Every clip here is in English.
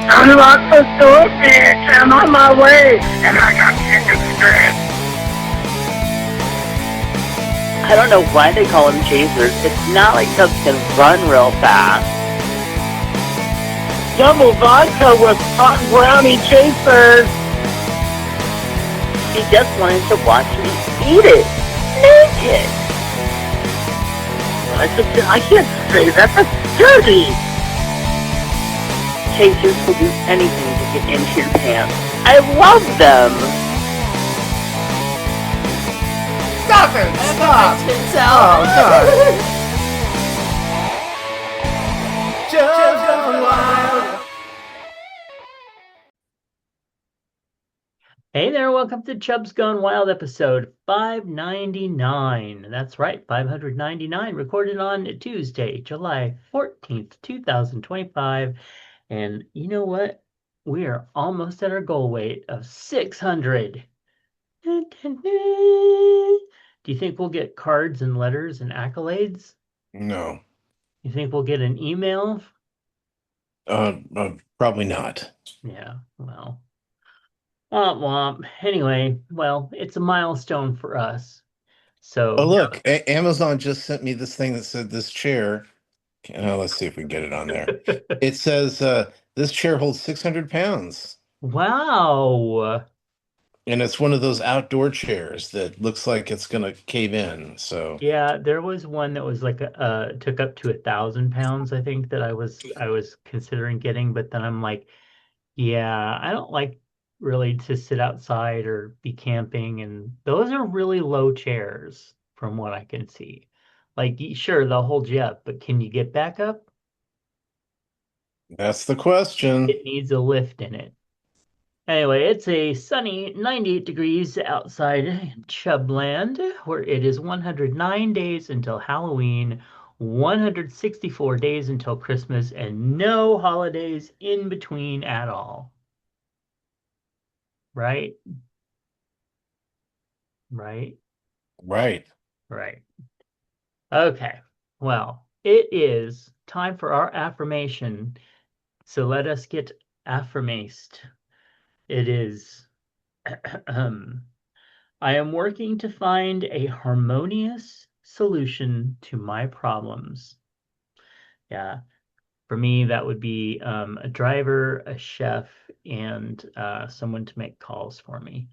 Unlock the door, bitch. I'm on my way, and I got chicken strips. I don't know why they call them chasers. It's not like Chubs can run real fast. Double vodka with hot brownie chasers. She just wanted to watch me eat it. Naked. I can't say that. That's dirty. Chasers will do anything to get into your pants. I love them. Stop it! Stop! Oh, God! Chubs Gone Wild! Hey there, welcome to Chubs Gone Wild episode 599. That's right, 599, recorded on Tuesday, July 14th, 2025. And you know what? We are almost at our goal weight of 600. Do you think we'll get cards and letters and accolades? No. You think we'll get an email? Probably not. Yeah, well. Womp womp. Anyway, well, it's a milestone for us. So, Oh, look, Amazon just sent me this thing that said this chair. Let's see if we can get it on there. It says this chair holds 600 pounds. wow. And it's one of those outdoor chairs that looks like it's going to cave in. So, Yeah, there was one that was like took up to 1,000 pounds, I think, that I was considering getting, but then I'm like, yeah, I don't like really to sit outside or be camping, and those are really low chairs from what I can see. Like, sure, they'll hold you up, but can you get back up? that's the question. It needs a lift in it. Anyway, it's a sunny 98 degrees outside in Chubland, where it is 109 days until Halloween, 164 days until Christmas, and no holidays in between at all. Right? Right? Right. Right. Okay. Well, it is time for our affirmation. So let us get affirmaced. It is I am working to find a harmonious solution to my problems. Yeah, for me, that would be a driver, a chef, and someone to make calls for me.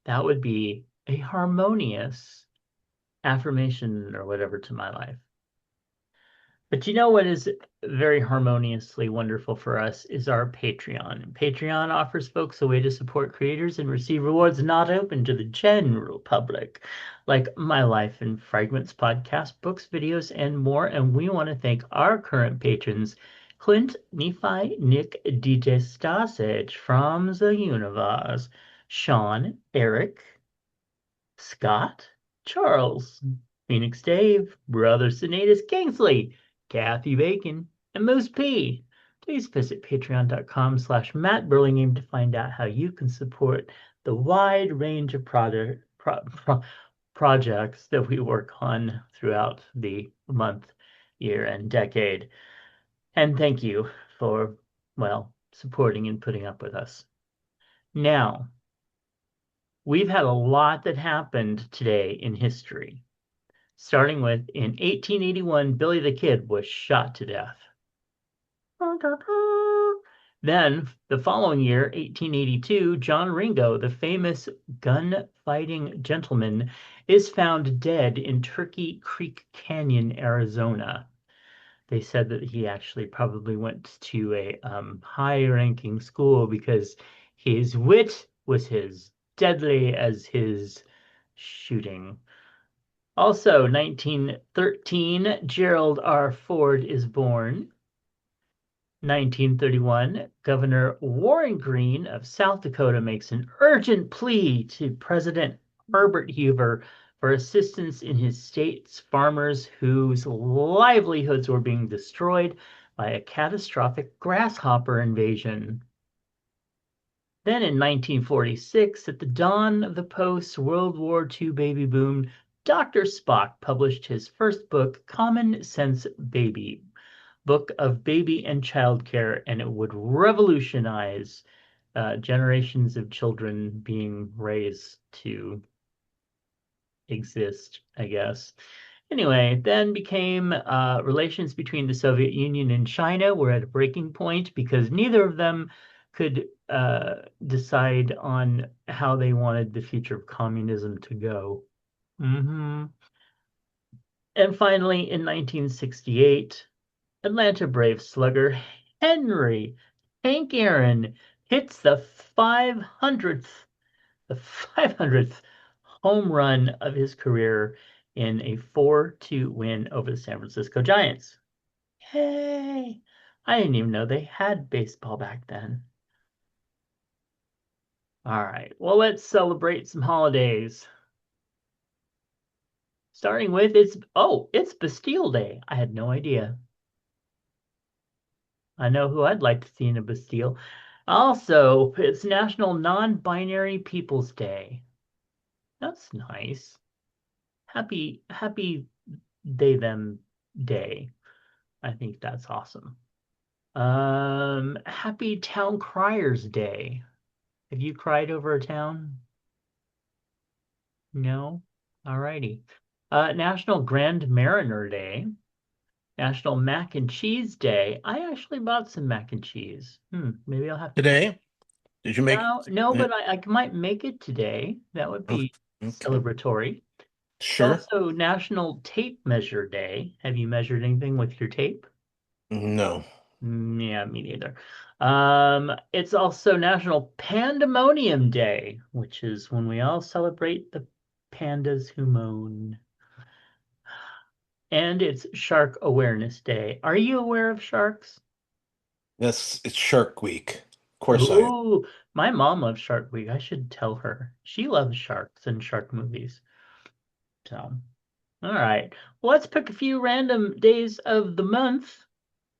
That would be a harmonious affirmation or whatever to my life. But you know what is very harmoniously wonderful for us is our Patreon. Patreon offers folks a way to support creators and receive rewards not open to the general public, like My Life in Fragments podcast, books, videos, and more. And we want to thank our current patrons, Clint, Nephi, Nick, DJ Stasich from the Universe, Sean, Eric, Scott, Charles, Phoenix Dave, Brother Sinatus Kingsley, Kathy Bacon, and Moose P. Please visit patreon.com/Matt Burlingame to find out how you can support the wide range of projects that we work on throughout the month, year, and decade. And thank you for, well, supporting and putting up with us. Now, we've had a lot that happened today in history. Starting with, in 1881, Billy the Kid was shot to death. Then, the following year, 1882, John Ringo, the famous gun-fighting gentleman, is found dead in Turkey Creek Canyon, Arizona. They said that he actually probably went to a high-ranking school because his wit was as deadly as his shooting. Also, 1913, Gerald R. Ford is born. 1931, Governor Warren Greene of South Dakota makes an urgent plea to President Herbert Hoover for assistance in his state's farmers whose livelihoods were being destroyed by a catastrophic grasshopper invasion. Then in 1946, at the dawn of the post-World War II baby boom, Dr. Spock published his first book, Common Sense Baby. book of baby and childcare, and it would revolutionize generations of children being raised to exist, I guess. Anyway, then became relations between the Soviet Union and China were at a breaking point because neither of them could decide on how they wanted the future of communism to go. hmm And finally, in 1968, Atlanta Braves slugger Henry Hank Aaron hits the 500th home run of his career in a 4-2 win over the San Francisco Giants. Yay! I didn't even know they had baseball back then. All right, well, let's celebrate some holidays. Starting with it's Bastille Day. I had no idea. I know who I'd like to see in a Bastille. Also, it's National Non-Binary Peoples Day. That's nice. Happy they them day. I think that's awesome. Happy Town Criers Day. Have you cried over a town? No? Alrighty. National Grand Mariner Day. National Mac and Cheese Day. I actually bought some mac and cheese. Maybe I'll have to make. Today? Did you make No, it? but I might make it today. That would be Okay. celebratory. It's Sure. also National Tape Measure Day. Have you measured anything with your tape? No. Yeah, me neither. It's also National Pandemonium Day, which is when we all celebrate the pandas who moan. And it's Shark Awareness Day. Are you aware of sharks? It's Shark Week. Of course I am. Ooh, my mom loves Shark Week. I should tell her. She loves sharks and shark movies. So, all right. Well, let's pick a few random days of the month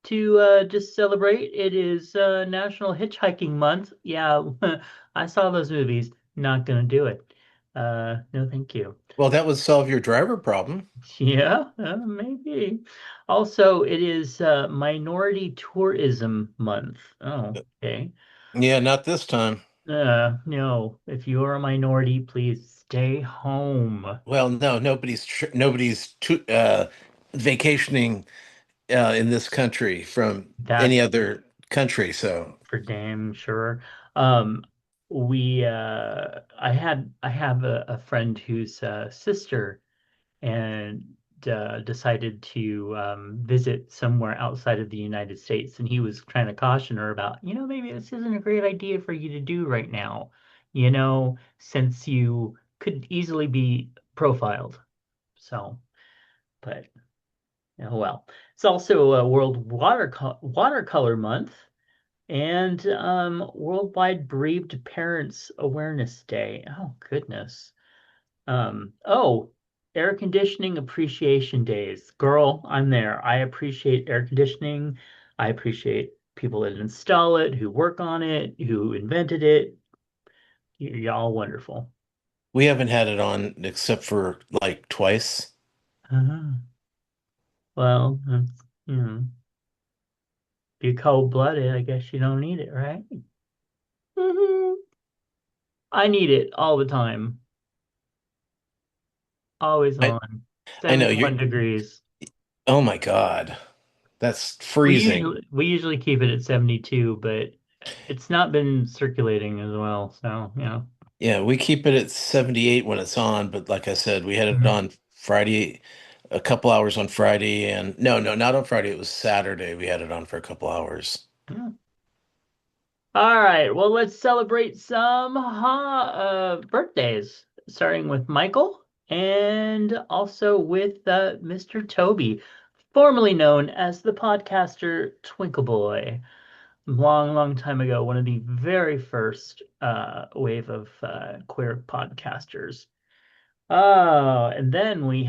to just celebrate. It is National Hitchhiking Month. Yeah, I saw those movies. Not gonna do it. No, thank you. Well, that would solve your driver problem. Yeah, maybe. Also, it is Minority Tourism Month. Oh, okay. Yeah, not this time. No, if you're a minority, please stay home. Well, no, nobody's vacationing in this country from any That's other country. So for damn sure. Um, I have a friend whose sister and decided to visit somewhere outside of the United States, and he was trying to caution her about, maybe this isn't a great idea for you to do right now, since you could easily be profiled. So, but well, it's also a World Watercolor Month and Worldwide Bereaved Parents Awareness Day. Oh, goodness. Oh, Air Conditioning Appreciation Days. Girl, I'm there. I appreciate air conditioning. I appreciate people that install it, who work on it, who invented it. Y'all wonderful. we haven't had it on except for like twice. Uh-huh. Well, if you're cold-blooded, I guess you don't need it, right? hmm I need it all the time. Always I on. I know 71 you're. degrees. Oh my God, that's We freezing. usually we usually keep it at 72, but it's not been circulating as well, so Yeah, we keep it at 78 when it's on, but like I said, we had it Mhm. on Friday, a couple hours on Friday, and no, not on Friday. It was Saturday. We had it on for a couple hours. Yeah. All right, well, let's celebrate some birthdays, starting with Michael and also with Mr. Toby, formerly known as the podcaster Twinkle Boy. Long, long time ago, one of the very first wave of queer podcasters. Oh, and then we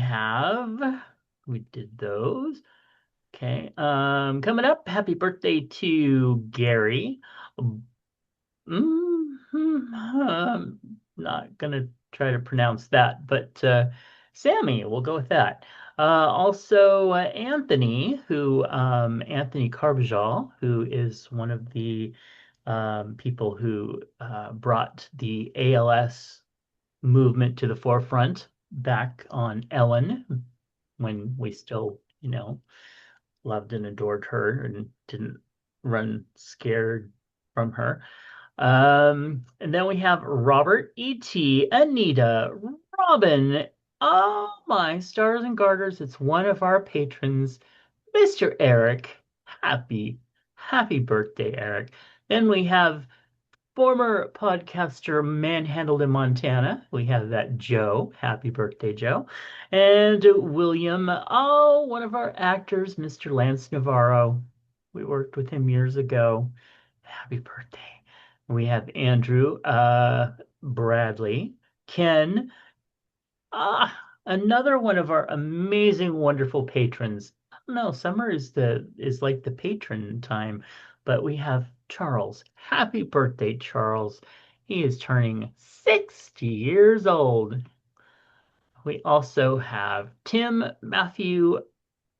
did those. Okay. Coming up, happy birthday to Gary. Not gonna try to pronounce that, but Sammy, we'll go with that. Also, Anthony, Anthony Carvajal, who is one of the people who brought the ALS movement to the forefront back on Ellen when we still, loved and adored her and didn't run scared from her. And then we have Robert E.T., Anita, Robin. Oh my stars and garters, it's one of our patrons, Mr. Eric. Happy birthday, Eric. Then we have former podcaster manhandled in Montana. We have that Joe. Happy birthday, Joe. And William, oh, one of our actors, Mr. Lance Navarro. We worked with him years ago. Happy birthday. We have Andrew, Bradley, Ken, another one of our amazing, wonderful patrons. I don't know, summer is like the patron time, but we have Charles. Happy birthday, Charles. He is turning 60 years old. We also have Tim, Matthew,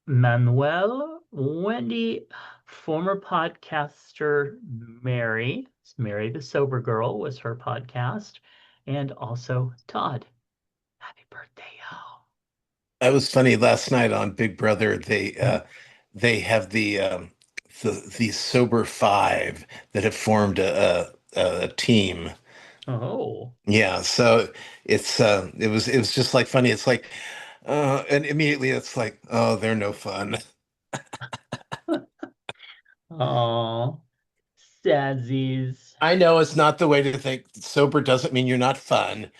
Manuel, Wendy, former podcaster Mary. Mary the Sober Girl was her podcast, and also Todd. Happy birthday, y'all. That was funny. Last night on Big Brother, they have the sober five that have formed a team. Oh. Yeah, so it was just like funny. It's like and immediately it's like, oh, they're no fun. Oh. Sadsies. I know it's not the way to think. Sober doesn't mean you're not fun.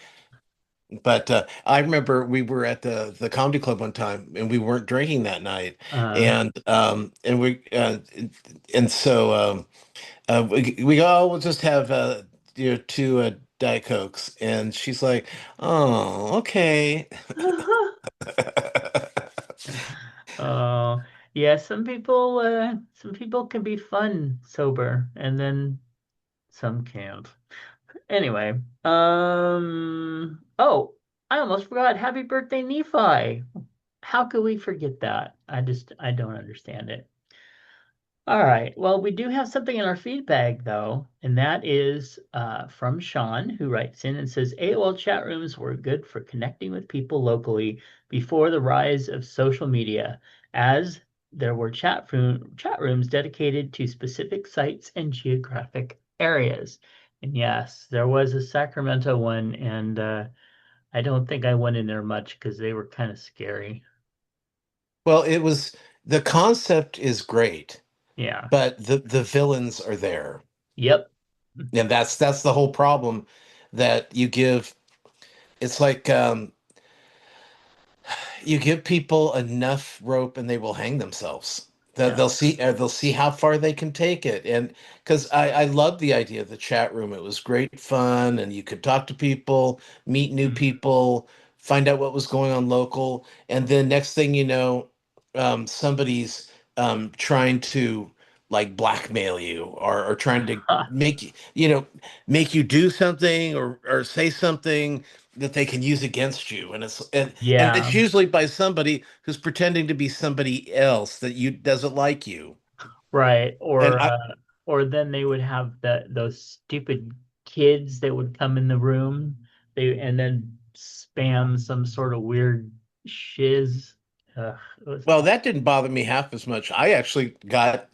But I remember we were at the comedy club one time and we weren't drinking that night. Uh, And so we go, oh, we'll just have two Diet Cokes. And she's like, oh, okay. oh. Yeah, some people can be fun sober, and then some can't. Anyway, oh, I almost forgot. Happy birthday, Nephi. How could we forget that? I don't understand it. All right. Well, we do have something in our feedback, though, and that is from Sean, who writes in and says AOL chat rooms were good for connecting with people locally before the rise of social media, as there were chat rooms dedicated to specific sites and geographic areas. And yes, there was a Sacramento one, and I don't think I went in there much because they were kind of scary. Well, the concept is great, Yeah. but the villains are there. Yep. And that's the whole problem that you give. It's like you give people enough rope and they will hang themselves. Yeah. They'll see how far they can take it. And because I love the idea of the chat room. It was great fun and you could talk to people, meet new Mhm. people, find out what was going on local. And then next thing you know, somebody's trying to like blackmail you or trying to make make you do something or say something that they can use against you. And it's Yeah. usually by somebody who's pretending to be somebody else that you doesn't like you. Right. And Or then they would have those stupid kids that would come in the room, and then spam some sort of weird shiz. Ugh, it was well, awful. that didn't bother me half as much. I actually got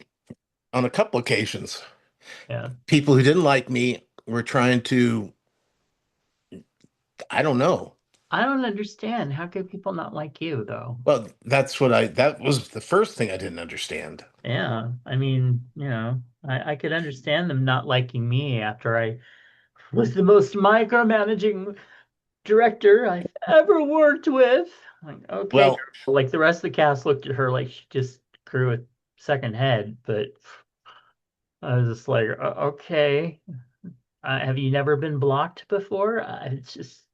on a couple occasions Yeah. people who didn't like me were trying to, I don't know. I don't understand. How could people not like you though? Well, that was the first thing I didn't understand. Yeah. I mean, I could understand them not liking me after I was the most micromanaging director I've ever worked with. Like, okay, Well, girl. Like the rest of the cast looked at her like she just grew a second head, but I was just like, okay. Have you never been blocked before? It's just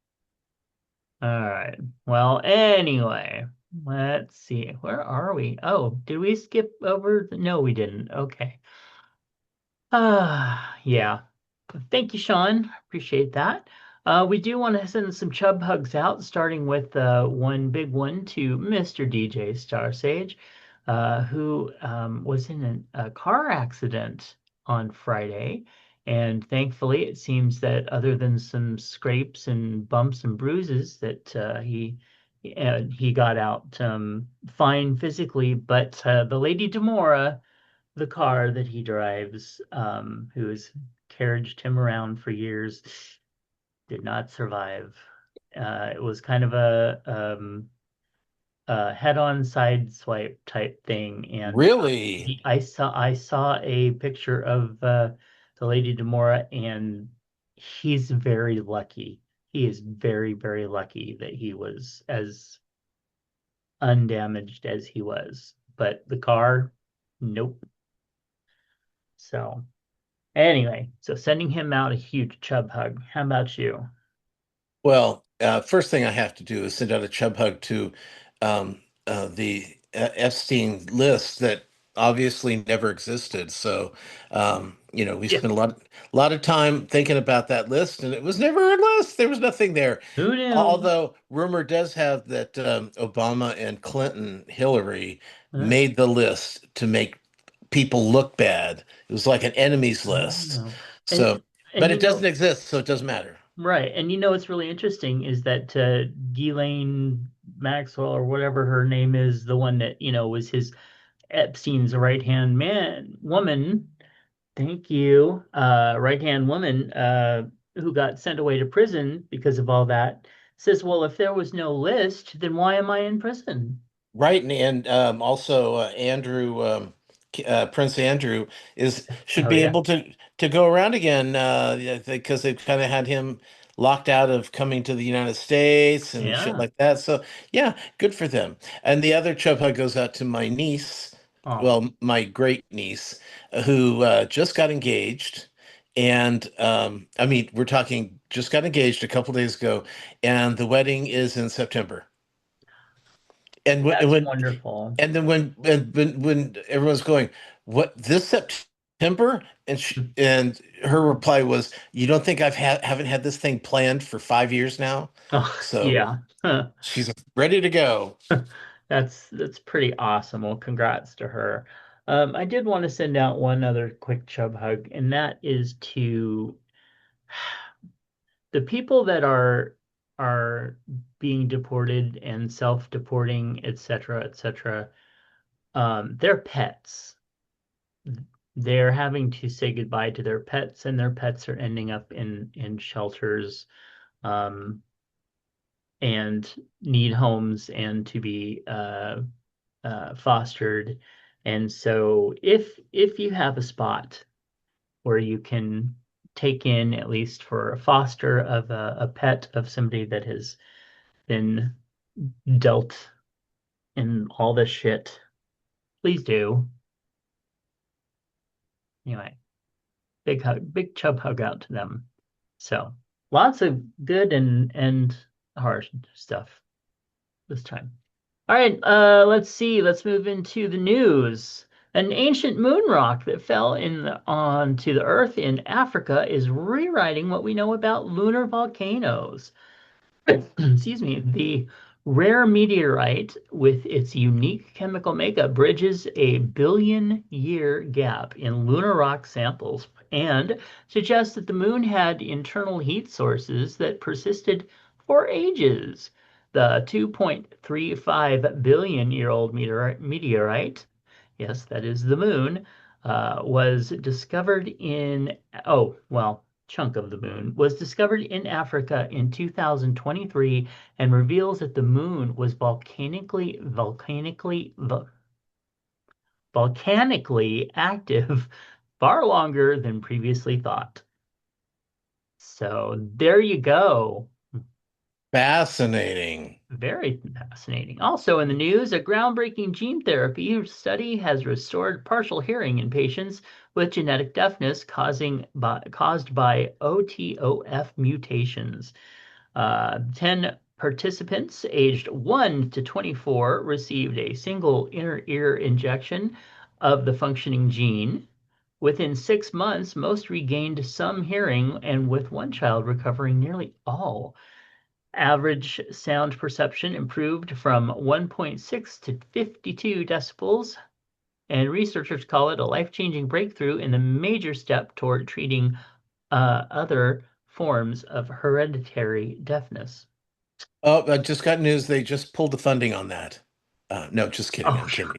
all right. Well, anyway, let's see. Where are we? Oh, did we skip over? No, we didn't. Okay. Yeah. Thank you, Sean. Appreciate that. We do want to send some chub hugs out, starting with one big one to Mr. DJ Star Sage, who was in a car accident on Friday. And thankfully, it seems that other than some scrapes and bumps and bruises, that he got out fine physically. But the Lady Demora, the car that he drives, who has carriaged him around for years, did not survive. It was kind of a head-on side swipe type thing, and Really? I saw a picture of the Lady Demora, and he's very lucky. He is very, very lucky that he was as undamaged as he was. But the car, nope. So anyway, so sending him out a huge chub hug. How about you? Well, first thing I have to do is send out a chub hug to the Epstein list that obviously never existed. So, we Yeah. spent a lot of time thinking about that list, and it was never a list. There was nothing there. Who knew? Although rumor does have that Obama and Clinton, Hillary Uh, made the list to make people look bad. It was like an enemies oh list. no. And So, and but you it doesn't know, exist, so it doesn't matter. right. And what's really interesting is that Ghislaine Maxwell, or whatever her name is, the one that, was his Epstein's right-hand woman, thank you, right-hand woman, who got sent away to prison because of all that, says, well, if there was no list, then why am I in prison? Right, and also Andrew, Prince Andrew is should Oh be yeah. able to go around again because they've kind of had him locked out of coming to the United States and shit Yeah. like that. So yeah, good for them. And the other chub hug goes out to my niece, Oh, well, my great niece, who just got engaged. And I mean, we're talking just got engaged a couple days ago, and the wedding is in September. And that's wonderful. and then when everyone's going, what this September? And her reply was, "You don't think haven't had this thing planned for 5 years now?" Oh, So yeah. she's ready to go. That's pretty awesome. Well, congrats to her. I did want to send out one other quick chub hug, and that is to the people that are being deported and self-deporting, etc., etc. Their pets. They're having to say goodbye to their pets, and their pets are ending up in shelters, um, and need homes and to be fostered. And so if you have a spot where you can take in, at least for a foster of a pet of somebody that has been dealt in all this shit, please do. Anyway, big hug, big chub hug out to them. So lots of good and hard stuff this time. All right, let's see. Let's move into the news. An ancient moon rock that fell onto the Earth in Africa is rewriting what we know about lunar volcanoes. Excuse me. The rare meteorite, with its unique chemical makeup, bridges a billion-year gap in lunar rock samples and suggests that the moon had internal heat sources that persisted for ages. The 2.35 billion year old meteorite, yes, that is the moon, was discovered in, oh, well, chunk of the moon, was discovered in Africa in 2023 and reveals that the moon was volcanically active far longer than previously thought. So there you go. Fascinating. Very fascinating. Also in the news, a groundbreaking gene therapy study has restored partial hearing in patients with genetic deafness caused by OTOF mutations. 10 participants aged 1 to 24 received a single inner ear injection of the functioning gene. Within 6 months, most regained some hearing, and with one child recovering nearly all. Average sound perception improved from 1.6 to 52 decibels, and researchers call it a life-changing breakthrough in a major step toward treating other forms of hereditary deafness. Oh, I just got news. They just pulled the funding on that. No, just kidding. Oh, I'm kidding.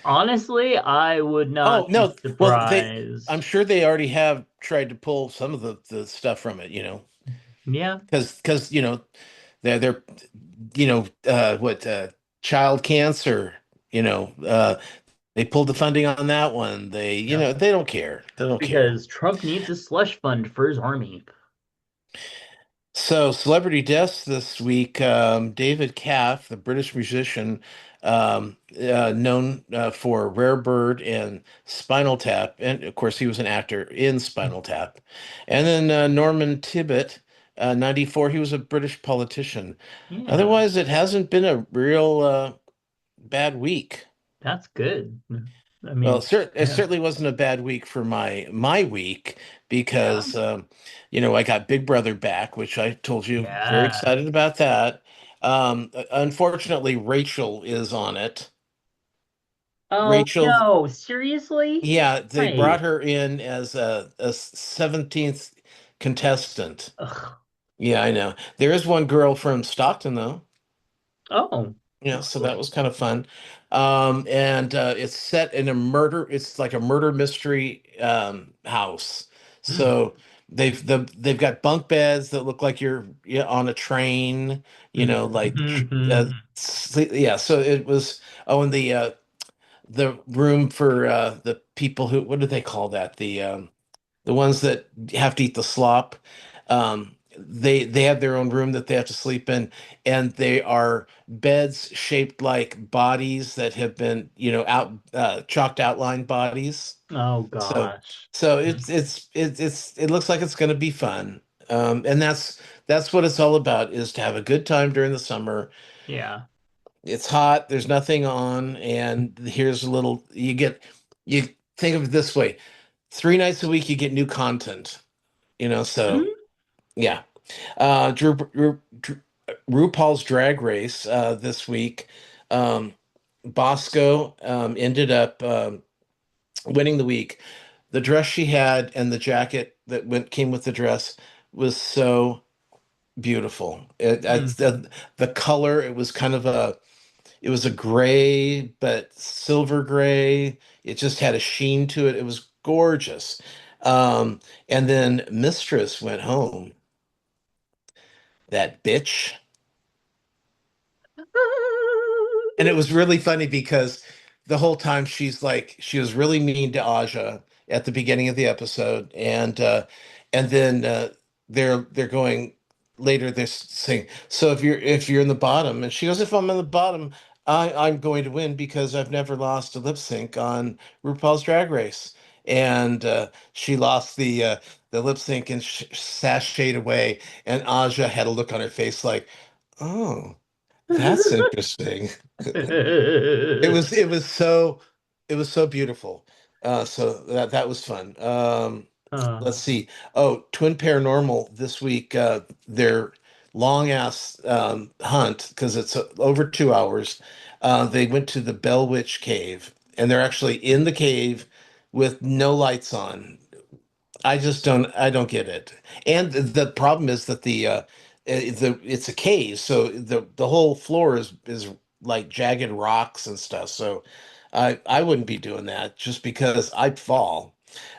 honestly, I would Oh, not be no. Well, I'm surprised. sure they already have tried to pull some of the stuff from it, Yeah. because they're what child cancer, they pulled the funding on that one. Yep. They don't care. They don't care. Because Trump needs a slush fund for his army. So, celebrity deaths this week. David Caff, the British musician, known for Rare Bird and Spinal Tap. And of course, he was an actor in Spinal Tap. And then Norman Tibbet, 94, he was a British politician. Yeah, Otherwise, it hasn't been a real bad week. that's good. I Well, mean, it yeah, certainly wasn't a bad week for my week yeah, because I got Big Brother back, which I told you very yeah. excited about that. Unfortunately, Rachel is on it. Oh Rachel, no, seriously? yeah, they brought Wait. her in as a 17th contestant. Ugh. Yeah, I know. There is one girl from Stockton though. Oh, Yeah, so that lovely. was kind of fun. And it's set in it's like a murder mystery house. Mm. So they've got bunk beds that look like you're, yeah, on a train, yeah, so it was, oh, and the room for the people who, what do they call that? The ones that have to eat the slop. They have their own room that they have to sleep in, and they are beds shaped like bodies that have been, out chalked outline bodies. Oh So gosh. so it looks like it's going to be fun. And that's what it's all about, is to have a good time during the summer. Yeah. It's hot, there's nothing on, and here's a little, you think of it this way: 3 nights a week you get new content, so Mhm. yeah. RuPaul's Drag Race this week. Um, Bosco ended up winning the week. The dress she had and the jacket that came with the dress was so beautiful. Mm. The color, it was a gray but silver gray. It just had a sheen to it. It was gorgeous. And then Mistress went home. That bitch. And it was really funny because the whole time she was really mean to Aja at the beginning of the episode, and then they're going later. They're saying, so if you're in the bottom, and she goes, if I'm in the bottom, I'm going to win because I've never lost a lip sync on RuPaul's Drag Race, and she lost the lip sync and sashayed away, and Aja had a look on her face like, oh. That's interesting. It was it was so it was so beautiful. So that was fun. Let's Uh, see. Oh, Twin Paranormal this week. Their long ass hunt, because it's over 2 hours. They went to the Bell Witch Cave, and they're actually in the cave with no lights on. I don't get it. And the problem is that it's a cave, so the whole floor is like jagged rocks and stuff. So I wouldn't be doing that just because I'd fall.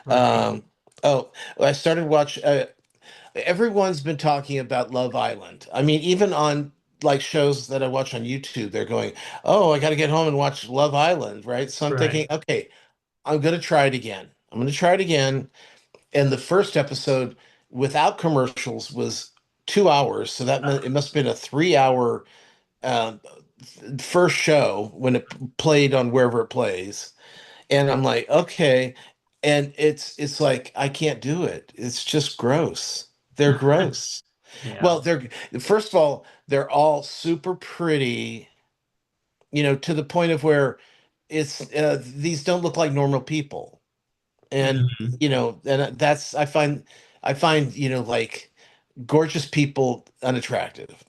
right, Um, oh, I started watch. Everyone's been talking about Love Island. I mean, even on like shows that I watch on YouTube, they're going, "Oh, I got to get home and watch Love Island," right? So I'm thinking, right. okay, I'm gonna try it again. I'm gonna try it again, and the first episode without commercials was 2 hours, so that meant it must have been a 3 hour uh, first show when it played on wherever it plays. And I'm like, okay, and it's like I can't do it. It's just gross. They're gross. Yeah. Well, they're first of all, they're all super pretty, to the point of where these don't look like normal people. and Mhm. and I find like gorgeous people unattractive.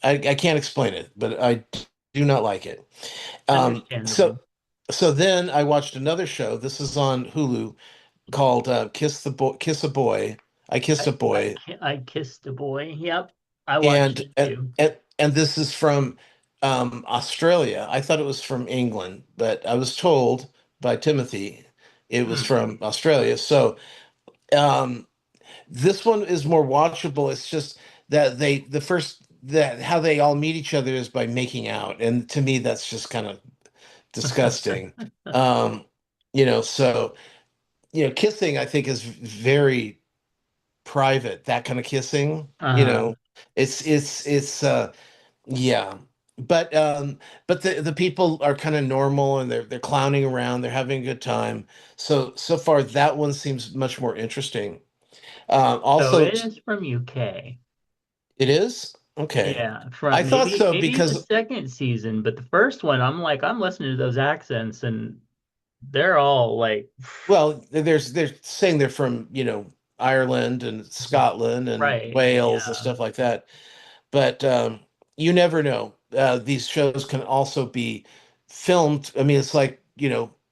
I can't explain it, but I do not like it. So Understandable. then I watched another show. This is on Hulu called Kiss a Boy. I Kissed a Boy, I kissed a boy. Yep, I watched and it and too. and, and this is from Australia. I thought it was from England, but I was told by Timothy it was Hmm. from Australia. So um, this one is more watchable. It's just that the first that how they all meet each other is by making out, and to me that's just kind of disgusting. Um, so kissing I think is very private. That kind of kissing, Uh-huh. it's yeah. But the people are kind of normal and they're clowning around. They're having a good time. So far that one seems much more interesting. So Also, it is from UK. it is okay. Yeah, I from thought so maybe the because second season, but the first one, I'm listening to those accents and they're all like, well, they're saying they're from Ireland and Scotland and right, Wales and yeah. stuff like that. But you never know. These shows can also be filmed. I mean, it's like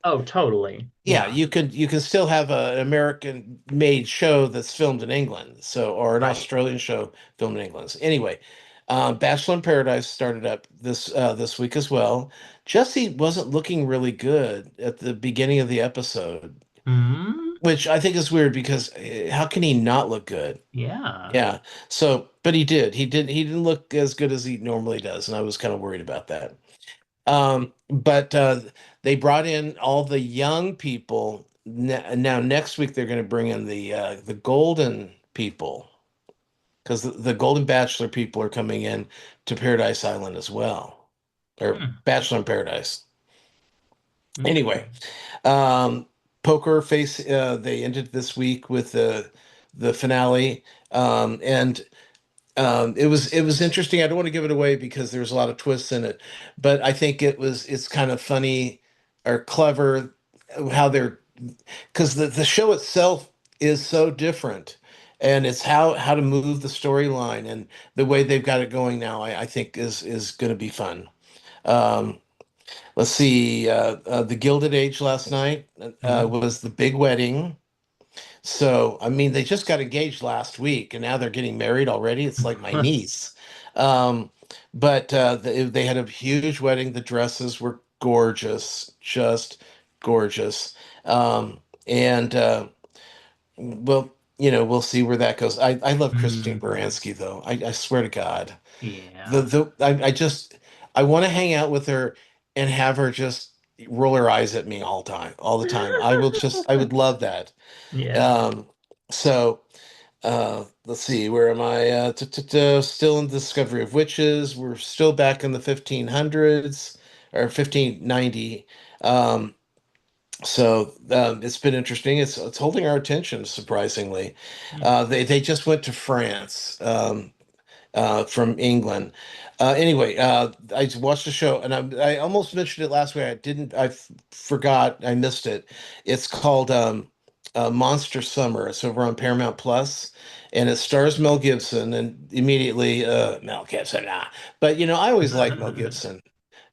Oh, totally. yeah, Yeah, you can still have an American made show that's filmed in England, or an right. Australian show filmed in England. Anyway, Bachelor in Paradise started up this week as well. Jesse wasn't looking really good at the beginning of the episode, Hmm. which I think is weird because how can he not look good? Yeah. Yeah. So, but he did. He didn't look as good as he normally does, and I was kind of worried about that. But they brought in all the young people. Now next week they're going to bring in the golden people because the Golden Bachelor people are coming in to Paradise Island as well, or Hmm. Bachelor in Paradise. Anyway, Okay. Poker Face. They ended this week with the finale, and it was interesting. I don't want to give it away because there's a lot of twists in it, but I think it's kind of funny or clever how they're because the show itself is so different, and it's how to move the storyline and the way they've got it going now. I think is going to be fun. Um, let's see. The Gilded Age last night Hmm. was the big wedding. So, I mean, they just got engaged last week and now they're getting married already. It's like my niece. Um, but they had a huge wedding. The dresses were gorgeous, just gorgeous. And well, we'll see where that goes. I love Christine Hmm. Baranski though. I swear to God. The Yeah. the I want to hang out with her and have her just roll her eyes at me all the time. I would love that. Yeah. Um, so let's see, where am I? Still in the discovery of witches. We're still back in the 1500s or 1590. Um, it's been interesting. It's holding our attention surprisingly. Hmm. They just went to France. From England. Anyway, I watched the show, and I almost mentioned it last week. I didn't. Forgot. I missed it. It's called Monster Summer. It's over on Paramount Plus, and it stars Mel Gibson. And immediately, Mel Gibson. But I always liked Mel Gibson,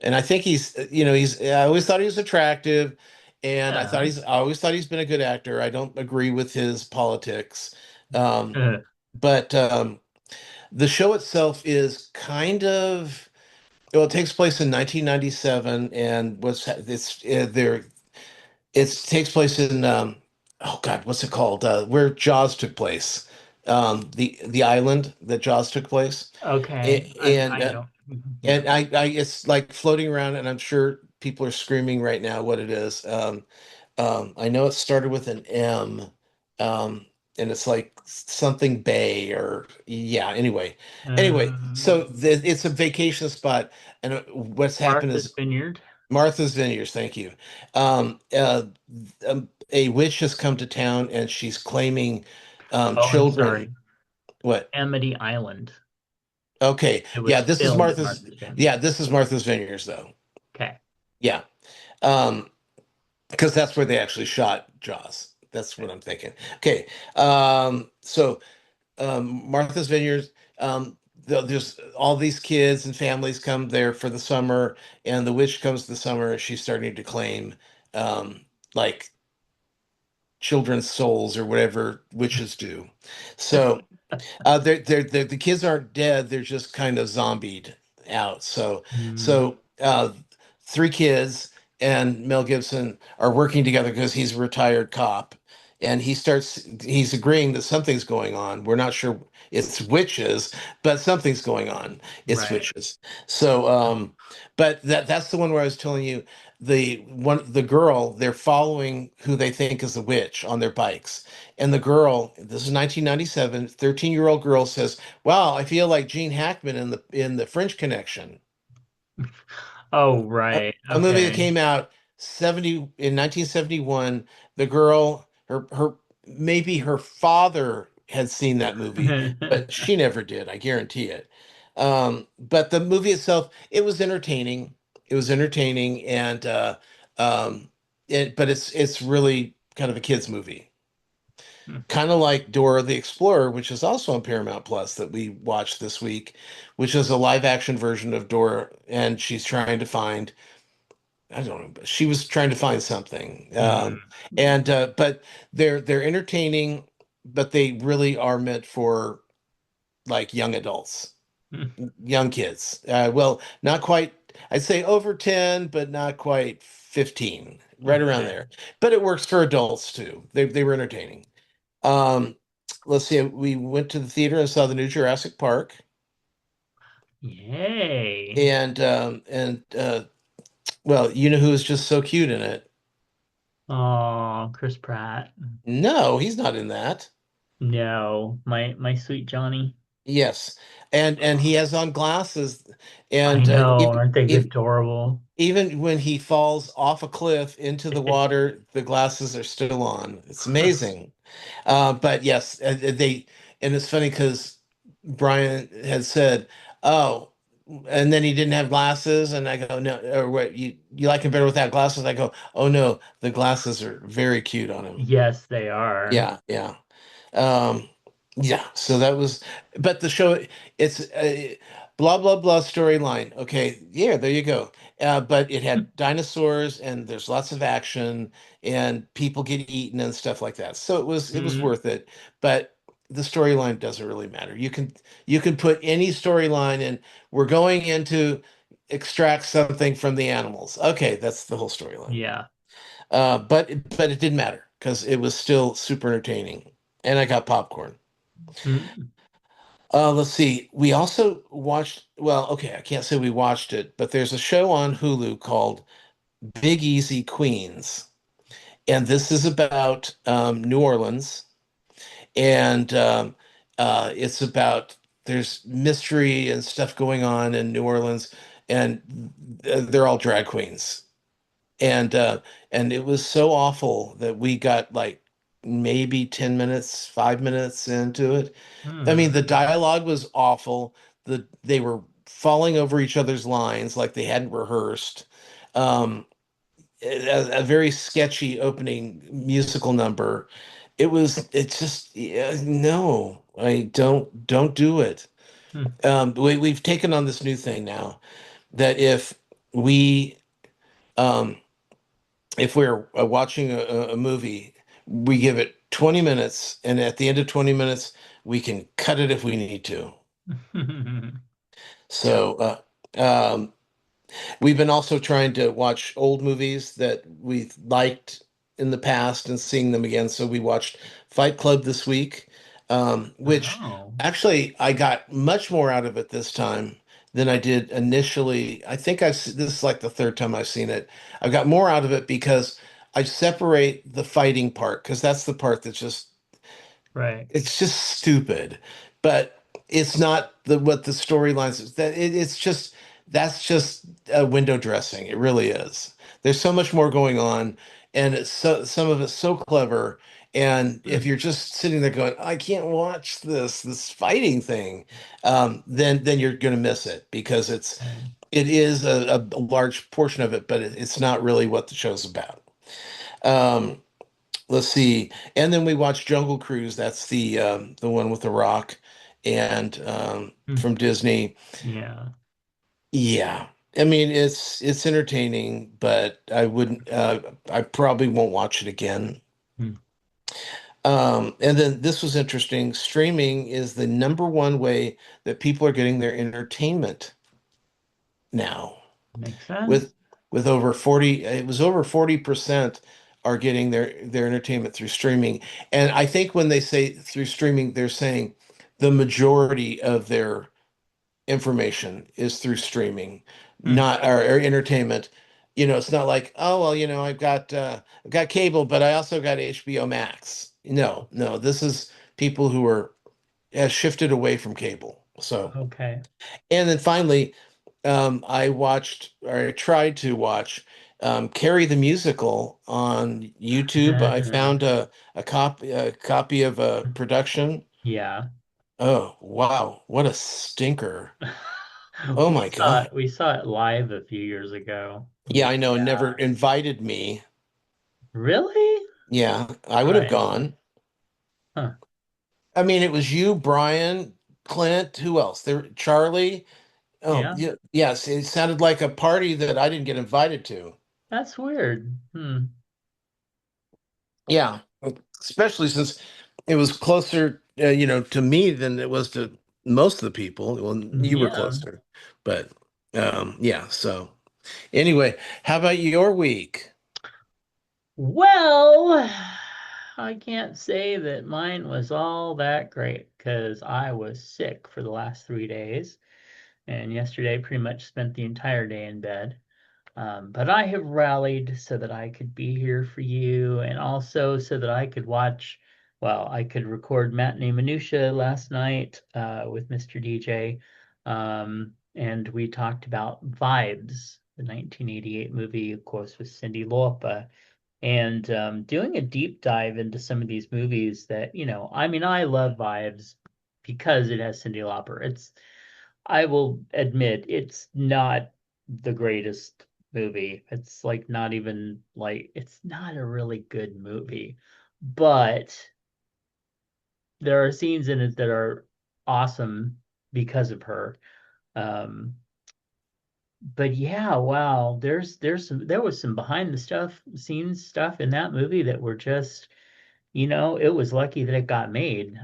and I think he's. I always thought he was attractive, and Yeah. I always thought he's been a good actor. I don't agree with his politics, um, but. The show itself is kind of well, it takes place in 1997, and it takes place in oh God, what's it called? Where Jaws took place, the island that Jaws took place, Okay. and I don't. Yeah. and I it's like floating around, and I'm sure people are screaming right now what it is. I know it started with an M, um, and it's like something Bay or yeah. Anyway, so Um, it's a vacation spot, and what's happened Martha's is Vineyard. Martha's Vineyards. Thank you. A witch has come to town, and she's claiming Oh, I'm children. sorry. What? Amity Island. Okay, It yeah. was This is filmed at Martha's. Martha's Yeah, Vineyard. this is Martha's Vineyards, though. Okay. Yeah. Um, because that's where they actually shot Jaws. That's what I'm thinking. Okay. So Martha's Vineyard. There's all these kids and families come there for the summer, and the witch comes the summer, and she's starting to claim um, like children's souls or whatever witches do. So the kids aren't dead; they're just kind of zombied out. Mm, So three kids and Mel Gibson are working together because he's a retired cop, and he's agreeing that something's going on. We're not sure it's witches, but something's going on. It's right. witches. But that's the one where I was telling you the girl they're following who they think is a witch on their bikes. And the girl, this is 1997, 13-year-old girl says, "Wow, I feel like Gene Hackman in the French Connection." Oh, A, right. a movie that Okay. came out 70 in 1971. The girl, her maybe her father had seen that movie, but she never did, I guarantee it. But the movie itself, it was entertaining. It was entertaining and um but it's really kind of a kids movie. Kind of like Dora the Explorer, which is also on Paramount Plus that we watched this week, which is a live action version of Dora, and she's trying to find, I don't know, she was trying to find something. Mm. And but they're entertaining, but they really are meant for like young adults, young kids. Well, not quite, I'd say over 10, but not quite 15, right around Okay. there. But it works for adults too. They were entertaining. Um, let's see. We went to the theater and saw the new Jurassic Park, Yay. and well, you know who is just so cute in it? Oh, Chris Pratt. No, he's not in that. No, my sweet Johnny. Yes, and he has on glasses, I and know, aren't they adorable? even when he falls off a cliff into the water, the glasses are still on. It's amazing. But yes, and it's funny because Brian had said, "Oh," and then he didn't have glasses, and I go, "No, or what? You like him better without glasses?" I go, "Oh no, the glasses are very cute on him." Yes, they are. Yeah, yeah. Um, yeah, so that was, but the show, it's blah blah blah storyline. Okay, yeah, there you go. But it had dinosaurs and there's lots of action and people get eaten and stuff like that. So it was Mm, worth it. But the storyline doesn't really matter. You can put any storyline and we're going in to extract something from the animals. Okay, that's the whole storyline. yeah. But it didn't matter because it was still super entertaining, and I got popcorn. Mm, Let's see. We also watched. Well, okay, I can't say we watched it, but there's a show on Hulu called Big Easy Queens, and this is about New Orleans, and it's about there's mystery and stuff going on in New Orleans, and they're all drag queens. And it was so awful that we got like maybe 10 minutes, 5 minutes into it. I mean, mm, the dialogue was awful. They were falling over each other's lines like they hadn't rehearsed. Um, a very sketchy opening musical number. It's just, yeah, no, I don't do it. mm, We've taken on this new thing now that we, um, if we're watching a movie, we give it 20 minutes, and at the end of 20 minutes, we can cut it if we need to. mm. Yep. So, we've been also trying to watch old movies that we liked in the past and seeing them again. So we watched Fight Club this week, which Oh, actually I got much more out of it this time than I did initially. I think this is like the third time I've seen it. I got more out of it because I separate the fighting part because that's the part that's just right. it's just stupid, but it's not what the storylines is. It's just that's just window dressing. It really is. There's so much more going on, and some of it's so clever. And if Mm, you're just sitting there going, "I can't watch this fighting thing," then you're going to miss it because right. it is a large portion of it, but it's not really what the show's about. Um, let's see. And then we watched Jungle Cruise. That's the one with The Rock and Hmm. from Disney. Yeah. Yeah. I mean, it's entertaining, but I probably won't watch it again. Hmm. And then this was interesting. Streaming is the number one way that people are getting their entertainment now. Makes With sense. over 40, it was over 40% are getting their entertainment through streaming. And I think when they say through streaming, they're saying the majority of their information is through streaming, Hmm. not or entertainment. It's not like, oh well, I've got cable, but I also got HBO Max. No, no, this is people who are has shifted away from cable. So, Okay. and then finally, I watched or I tried to watch Carrie the Musical on YouTube. I found a copy of a production. Yeah. Oh, wow, what a stinker. Oh We my saw God. it, we saw it live a few years ago. Yeah, I know, never Yeah. invited me. Really? Yeah, I would have Right. gone. Huh. I mean, it was you, Brian, Clint, who else? There, Charlie. Oh, Yeah. yeah, yes, it sounded like a party that I didn't get invited to. That's weird. Hmm. Yeah, especially since it was closer, to me than it was to most of the people. Well, you were Yeah. closer, but yeah. So anyway, how about your week? Well, I can't say that mine was all that great because I was sick for the last 3 days, and yesterday pretty much spent the entire day in bed. But I have rallied so that I could be here for you and also so that I could watch, well, I could record Matinee Minutia last night with Mr. DJ. And we talked about Vibes, the 1988 movie, of course, with Cyndi Lauper, and doing a deep dive into some of these movies that, I mean, I love Vibes because it has Cyndi Lauper. I will admit, it's not the greatest movie. It's like not even like it's not a really good movie, but there are scenes in it that are awesome because of her. Um, but yeah, wow, there was some behind the stuff scenes stuff in that movie that were just, it was lucky that it got made.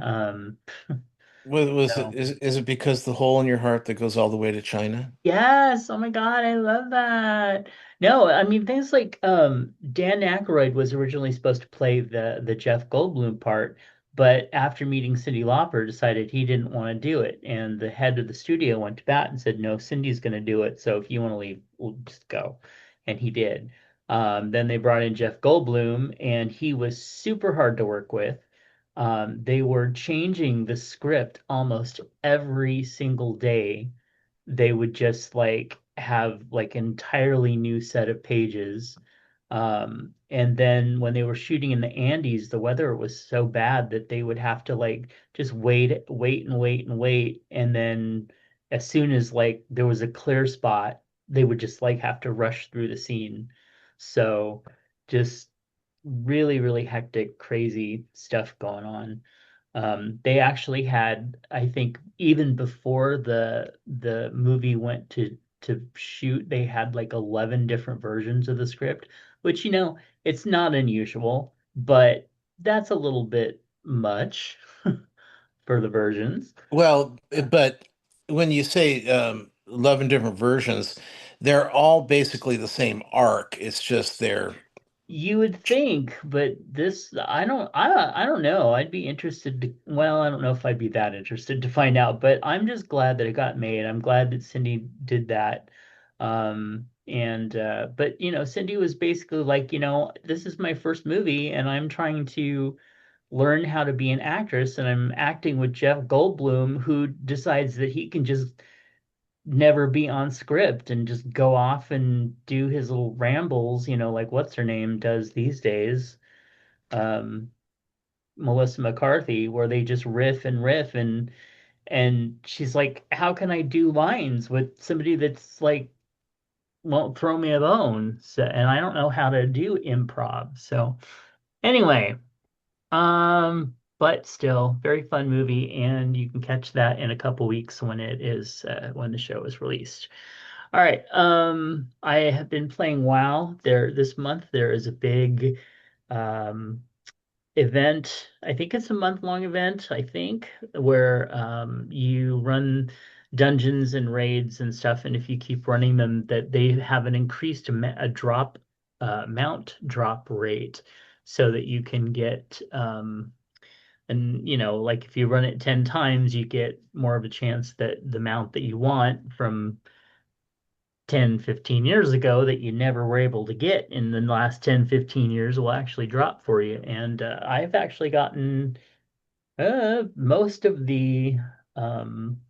Was it So is it because the hole in your heart that goes all the way to China? Yes, oh my God, I love that. No, I mean things like Dan Aykroyd was originally supposed to play the Jeff Goldblum part, but after meeting Cyndi Lauper decided he didn't want to do it. And the head of the studio went to bat and said, "No, Cindy's going to do it. So if you want to leave, we'll just go." And he did. Then they brought in Jeff Goldblum, and he was super hard to work with. They were changing the script almost every single day. They would just like have like entirely new set of pages. And then when they were shooting in the Andes, the weather was so bad that they would have to like just wait and wait and wait. And then as soon as like there was a clear spot, they would just like have to rush through the scene. So just really, really hectic, crazy stuff going on. They actually had, I think, even before the movie went to shoot, they had like 11 different versions of the script, which, it's not unusual, but that's a little bit much for the versions. Well, but when you say 11 different versions, they're all basically the same arc. It's just they're You would think, but I don't know. I'd be interested to, well, I don't know if I'd be that interested to find out, but I'm just glad that it got made. I'm glad that Cindy did that. And but Cindy was basically like, this is my first movie and I'm trying to learn how to be an actress and I'm acting with Jeff Goldblum who decides that he can just never be on script and just go off and do his little rambles, like what's her name does these days, um, Melissa McCarthy, where they just riff and riff and she's like, how can I do lines with somebody that's like won't throw me a bone? So, and I don't know how to do improv. So Anyway, but still, very fun movie, and you can catch that in a couple weeks when it is when the show is released. All right. I have been playing WoW. There this month there is a big um event. I think it's a month-long event, I think, where you run dungeons and raids and stuff, and if you keep running them, that they have an increased a drop mount drop rate so that you can get and like if you run it 10 times, you get more of a chance that the mount that you want from 10, 15 years ago that you never were able to get in the last 10, 15 years will actually drop for you. And I've actually gotten most of the um,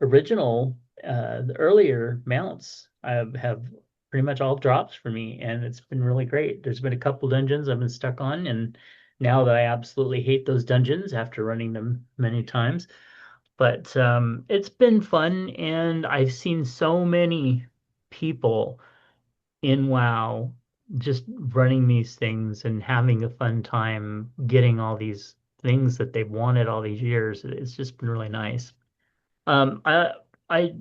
original, the earlier mounts have pretty much all drops for me, and it's been really great. There's been a couple dungeons I've been stuck on, and now that I absolutely hate those dungeons after running them many times. But it's been fun, and I've seen so many people in WoW just running these things and having a fun time getting all these things that they've wanted all these years. It's just been really nice. I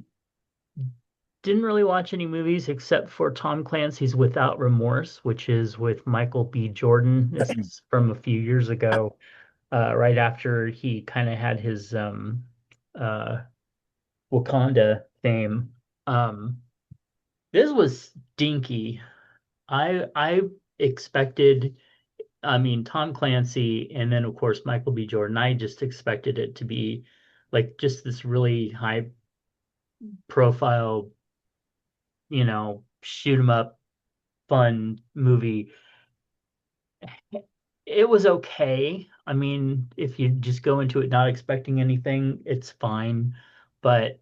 didn't really watch any movies except for Tom Clancy's Without Remorse, which is with Michael B. Jordan. This is from a few years ago, right after he kind of had his uh, Wakanda fame. Um, this was stinky. I expected, I mean, Tom Clancy and then of course Michael B. Jordan. I just expected it to be like just this really high profile, shoot 'em up fun movie. It was okay. I mean, if you just go into it not expecting anything, it's fine. But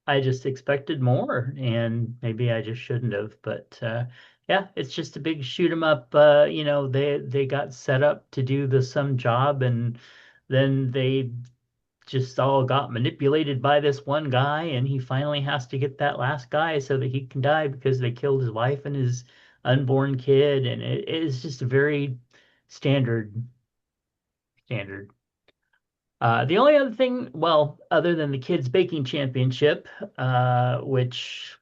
I just expected more, and maybe I just shouldn't have. But yeah, it's just a big shoot 'em up. They got set up to do some job, and then they just all got manipulated by this one guy, and he finally has to get that last guy so that he can die because they killed his wife and his unborn kid, and it is just a very standard standard. The only other thing, well, other than the kids baking championship, which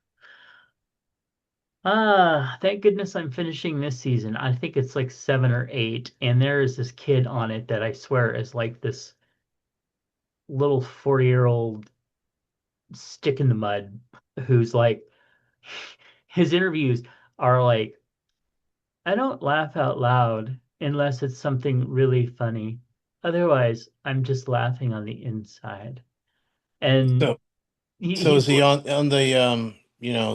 thank goodness I'm finishing this season. I think it's like 7 or 8, and there is this kid on it that I swear is like this little 40-year-old stick in the mud who's like his interviews are like, I don't laugh out loud unless it's something really funny. Otherwise, I'm just laughing on the inside. And So so he's is he on the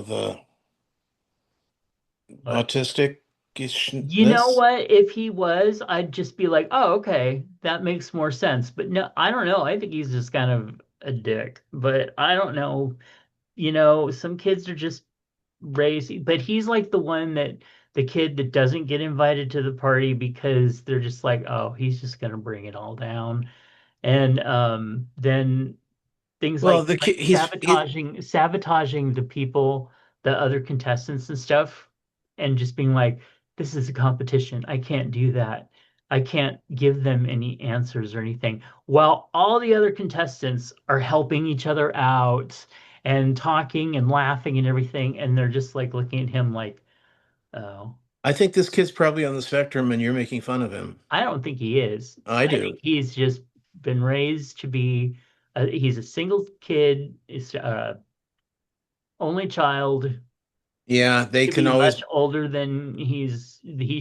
the what? You know autistic-ishness? what? If he was, I'd just be like, oh, okay, that makes more sense. But no, I don't know. I think he's just kind of a dick. But I don't know. Some kids are just raised, but he's like the kid that doesn't get invited to the party because they're just like, oh, he's just gonna bring it all down. And then things Well, like the kid sabotaging the people, the other contestants and stuff, and just being like, this is a competition. I can't do that. I can't give them any answers or anything. While all the other contestants are helping each other out and talking and laughing and everything, and they're just like looking at him like, oh, I think this kid's probably on the spectrum and you're making fun of him. I don't think he is. I I think do. he's just been raised to be, he's a single kid, is only child, Yeah, they to can be much always. older than he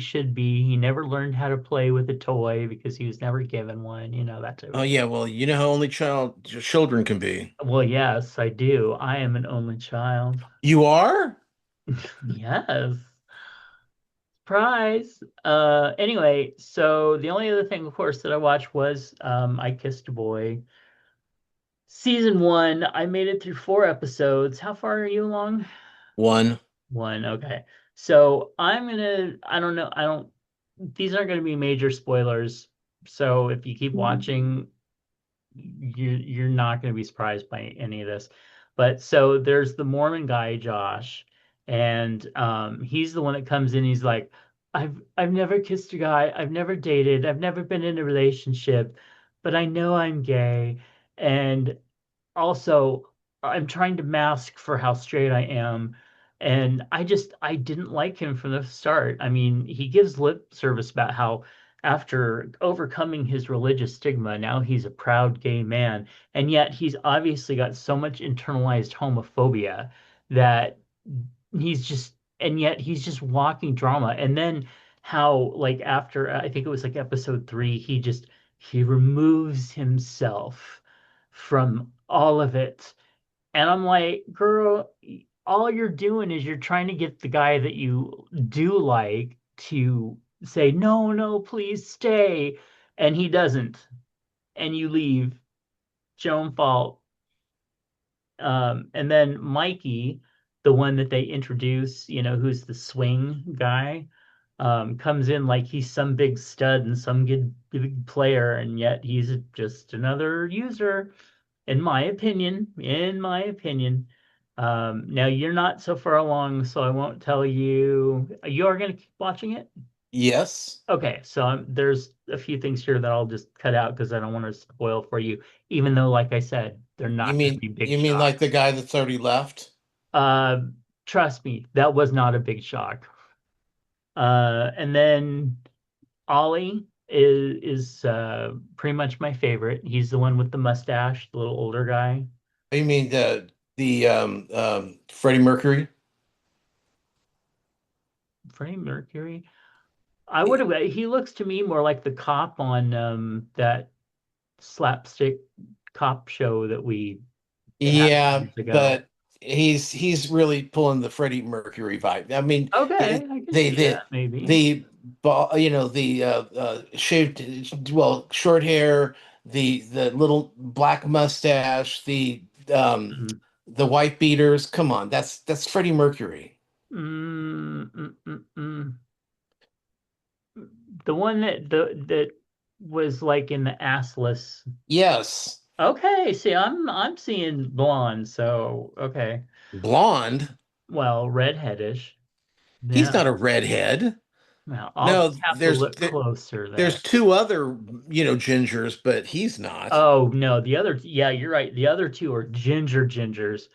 should be. He never learned how to play with a toy because he was never given one, that type Oh of thing. yeah, well, you know how only children can be. Well, yes, I do. I am an only child. You are? Yes. Surprise. Anyway, so the only other thing, of course, that I watched was I Kissed a Boy. Season 1, I made it through 4 episodes. How far are you along? One. One, okay. So I don't know, these aren't gonna be major spoilers. So if you keep watching, you're not gonna be surprised by any of this. But so there's the Mormon guy, Josh, and he's the one that comes in, he's like, I've never kissed a guy, I've never dated, I've never been in a relationship, but I know I'm gay, and also I'm trying to mask for how straight I am. And I didn't like him from the start. I mean, he gives lip service about how after overcoming his religious stigma, now he's a proud gay man. And yet he's obviously got so much internalized homophobia that and yet he's just walking drama. And then how, like, after I think it was like episode 3, he removes himself from all of it. And I'm like, girl, all you're doing is you're trying to get the guy that you do like to say, no, no, please stay. And he doesn't. And you leave. Joan fault. And then Mikey, the one that they introduce, who's the swing guy, comes in like he's some big stud and some good big player, and yet he's just another user, in my opinion. In my opinion. Now you're not so far along, so I won't tell you. You are going to keep watching it? Yes. Okay, so there's a few things here that I'll just cut out because I don't want to spoil for you, even though, like I said, they're You not going to mean be big you mean like the shocks. guy that's already left? Uh, Trust me, that was not a big shock. And then Ollie is pretty much my favorite. He's the one with the mustache, the little older guy. You mean the Freddie Mercury? Freddie Mercury. I would have. He looks to me more like the cop on that slapstick cop show that we had Yeah, years ago. but he's really pulling the Freddie Mercury vibe. I mean, Okay, the I can the see the that maybe. the ball, the shaved, well, short hair, the little black mustache, um Mhm. the white beaters. Come on, that's Freddie Mercury. Mm, mm, mm, mm. The one that was like in the assless. Yes, Okay, see, I'm seeing blonde, so okay. blonde. Well, redheadish. He's Yeah. not a redhead. Well, I'll No, just have to look closer then. there's two other, gingers, but he's not. Oh no, yeah, you're right. The other two are gingers,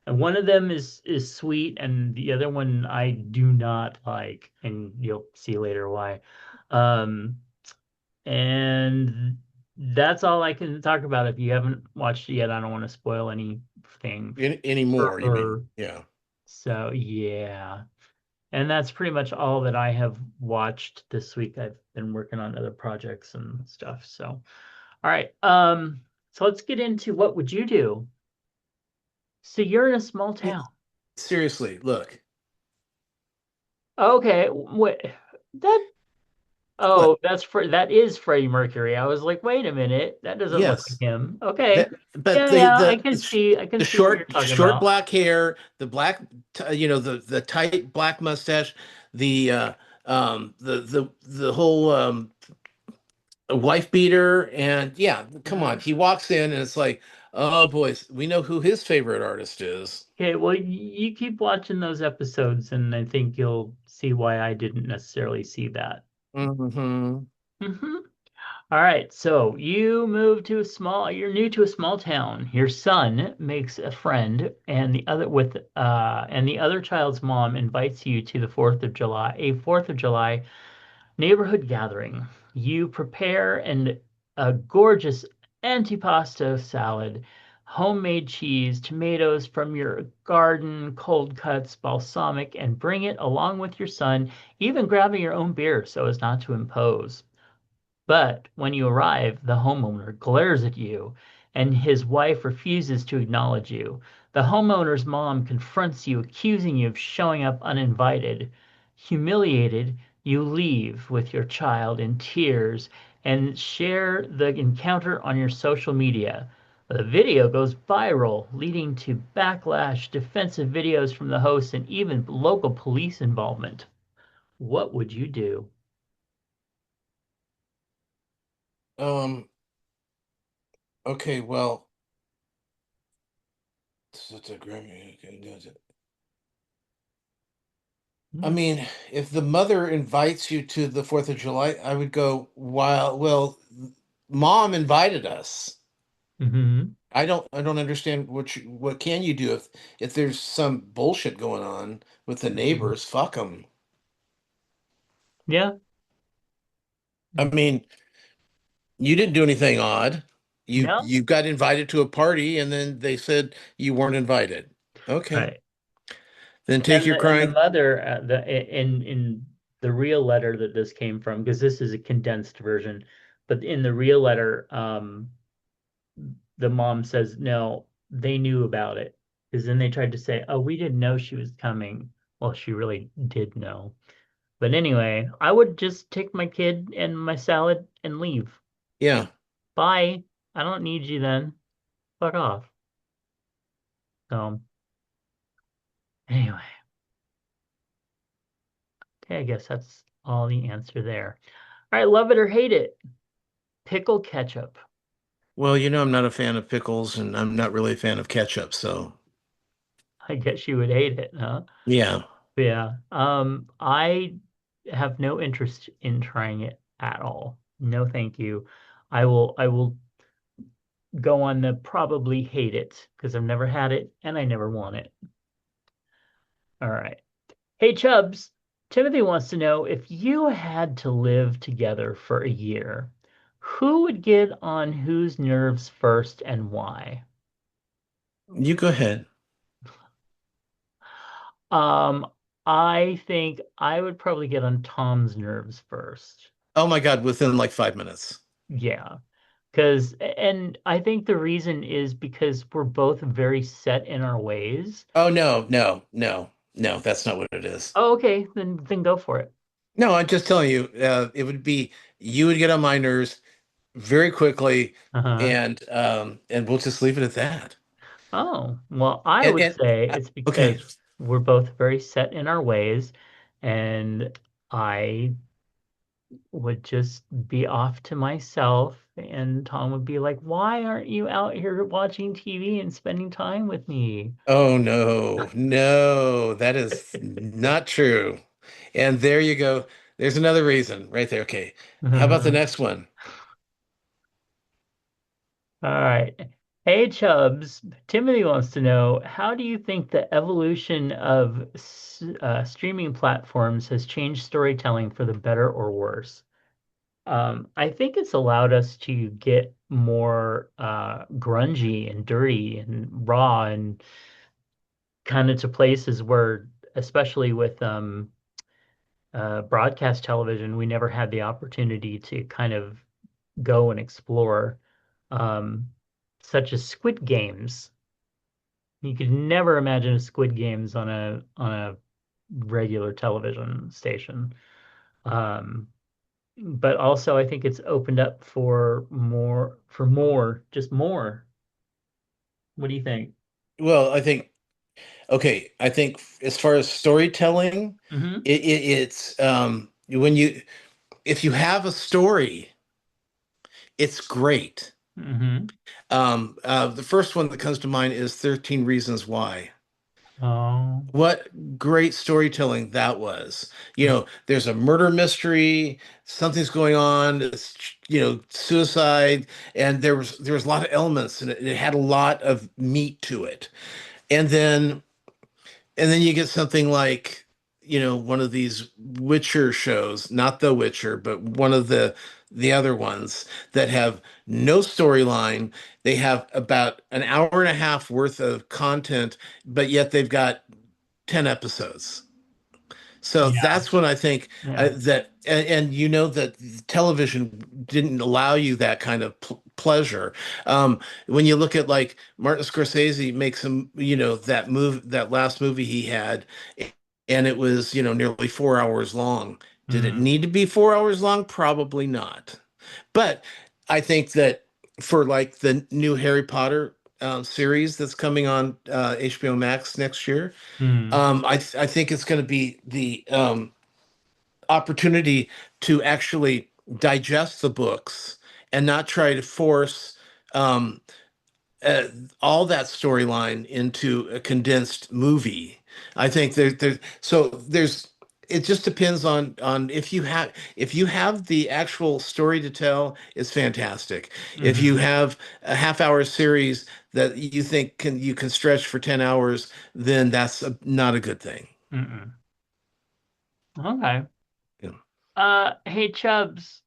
and one of them is sweet, and the other one I do not like, and you'll see later why. Um, and that's all I can talk about. If you haven't watched it yet, I don't want to spoil anything for Anymore, you mean? her. Yeah. So yeah. And that's pretty much all that I have watched this week. I've been working on other projects and stuff. So, all right. So let's get into what would you do? So you're in a small town. Seriously, look. Okay, what that What? oh, that is Freddie Mercury. I was like, wait a minute, that doesn't look like Yes. him. Okay. That, but Yeah, the yeah, the I can the see what you're short talking short about. black hair, the black, the tight black mustache, the the whole wife beater, and yeah, come on. Uh, He walks in and it's like, oh boys, we know who his favorite artist is. Okay, well, you keep watching those episodes, and I think you'll see why I didn't necessarily see that. Hmm. Hmm. All right, so you're new to a small town. Your son makes a friend, and the other child's mom invites you to a 4th of July neighborhood gathering. You prepare a gorgeous antipasto salad, homemade cheese, tomatoes from your garden, cold cuts, balsamic, and bring it along with your son, even grabbing your own beer so as not to impose. But when you arrive, the homeowner glares at you and his wife refuses to acknowledge you. The homeowner's mom confronts you, accusing you of showing up uninvited. Humiliated, you leave with your child in tears and share the encounter on your social media. The video goes viral, leading to backlash, defensive videos from the host, and even local police involvement. What would you do? Um, okay, well, it's a Grammy. Okay, does it? I Mm. mean, if the mother invites you to the 4th of July, I would go, well, mom invited us. Hmm. I don't understand what can you do if there's some bullshit going on with the neighbors, fuck them. Yeah. I mean, you didn't do anything odd. You No. you got invited to a party and then they said you weren't invited. Okay. Right. Then take And your the crying. mother in the real letter that this came from, because this is a condensed version, but in the real letter, the mom says no, they knew about it. Because then they tried to say, oh, we didn't know she was coming. Well, she really did know. But anyway, I would just take my kid and my salad and leave. Yeah. Bye. I don't need you then. Fuck off. So anyway, okay, I guess that's all the answer there. All right, love it or hate it. Pickle ketchup. Well, I'm not a fan of pickles and I'm not really a fan of ketchup, so I guess you would hate it, huh? yeah. Yeah. I have no interest in trying it at all. No, thank you. I will go on the probably hate it because I've never had it and I never want it. All right. Hey Chubs, Timothy wants to know if you had to live together for a year, who would get on whose nerves first and why? You go ahead. Um, I think I would probably get on Tom's nerves first. Oh my God, within like 5 minutes. Yeah. And I think the reason is because we're both very set in our ways. Oh no, no, no, no, that's not what it is. Oh, okay, then go for it. No, I'm just telling you, it would be you would get on my nerves very quickly, Uh-huh. and we'll just leave it at that. Oh, well, I And would and say uh, it's okay. because we're both very set in our ways, and I would just be off to myself, and Tom would be like, "Why aren't you out here watching TV and spending time with me?" Oh no, no, that is not true. And there you go. There's another reason right there. Okay. How about the next one? All right. Hey, Chubbs. Timothy wants to know, how do you think the evolution of streaming platforms has changed storytelling for the better or worse? I think it's allowed us to get more grungy and dirty and raw and kind of to places where, especially with broadcast television, we never had the opportunity to kind of go and explore, um, such as Squid Games. You could never imagine a Squid Games on a regular television station. Um, but also I think it's opened up for more, just more. What do you think? Well, I think as far as storytelling, Mm-hmm. it's when you if you have a story, it's great. Mm-hmm. The first one that comes to mind is 13 Reasons Why. Oh. What great storytelling that was. There's a murder mystery, something's going on, it's, suicide, and there was a lot of elements and it had a lot of meat to it. And then you get something like, one of these Witcher shows, not The Witcher, but one of the other ones that have no storyline. They have about an hour and a half worth of content, but yet they've got 10 episodes. So Yeah. that's when I think Yeah. that, and that television didn't allow you that kind of pleasure. When you look at like Martin Scorsese makes that last movie he had, and it was, nearly 4 hours long. Did it Mm. need to be 4 hours long? Probably not. But I think that for like the new Harry Potter series that's coming on HBO Max next year, Mm. I think it's going to be the opportunity to actually digest the books and not try to force um, uh, all that storyline into a condensed movie. I think so there's it just depends on if you have the actual story to tell, it's fantastic. If you Hmm. have a half-hour series that you think you can stretch for 10 hours, then that's not a good thing. Mm-mm. Okay. You know. Hey Chubbs,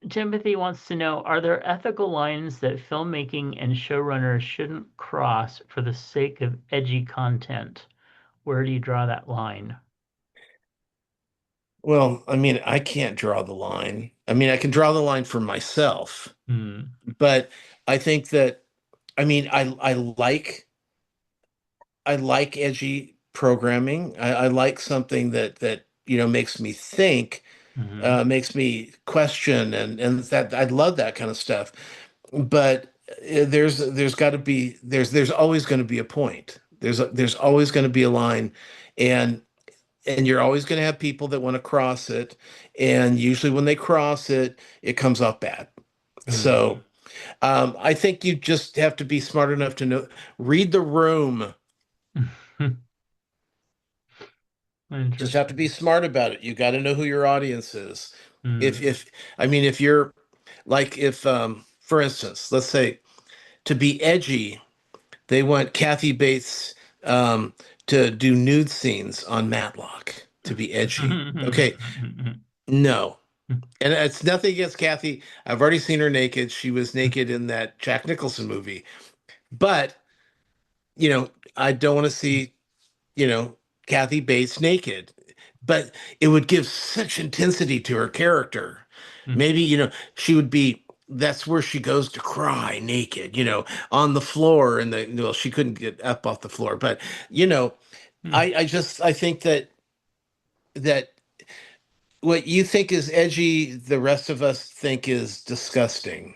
Timothy wants to know, are there ethical lines that filmmaking and showrunners shouldn't cross for the sake of edgy content? Where do you draw that line? Well, I mean, I can't draw the line. I mean, I can draw the line for myself, Hmm. but I think that I mean, I like edgy programming. I like something that makes me think, Hmm. makes me question, and that I love that kind of stuff. But there's got to be there's always going to be a point. There's always going to be a line, and and you're always going to have people that want to cross it, and usually when they cross it, it comes off bad. Hmm. So I think you just have to be smart enough to know, read the room. Just have to be Interesting. smart about it. You got to know who your audience is. Hmm. If I mean, if you're like if for instance, let's say to be edgy, they want Kathy Bates um, to do nude scenes on Matlock to be edgy. Okay, no. And it's nothing against Kathy. I've already seen her naked. She was naked in that Jack Nicholson movie. But, I don't want to see, you know, Kathy Bates naked. But it would give such intensity to her character. Maybe, she would be that's where she goes to cry naked, on the floor and well, she couldn't get up off the floor. But, you know, I think that what you think is edgy, the rest of us think is disgusting.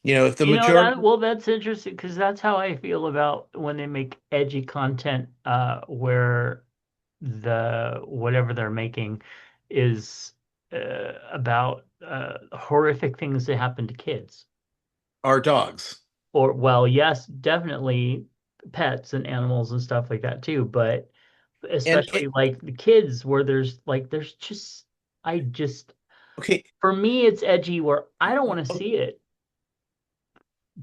If the You know majority, that well, that's interesting because that's how I feel about when they make edgy content, where the whatever they're making is about horrific things that happen to kids. are dogs. Or, well, yes, definitely pets and animals and stuff like that too, but And especially like the kids where there's just I just okay, for me it's edgy where I don't want to see it.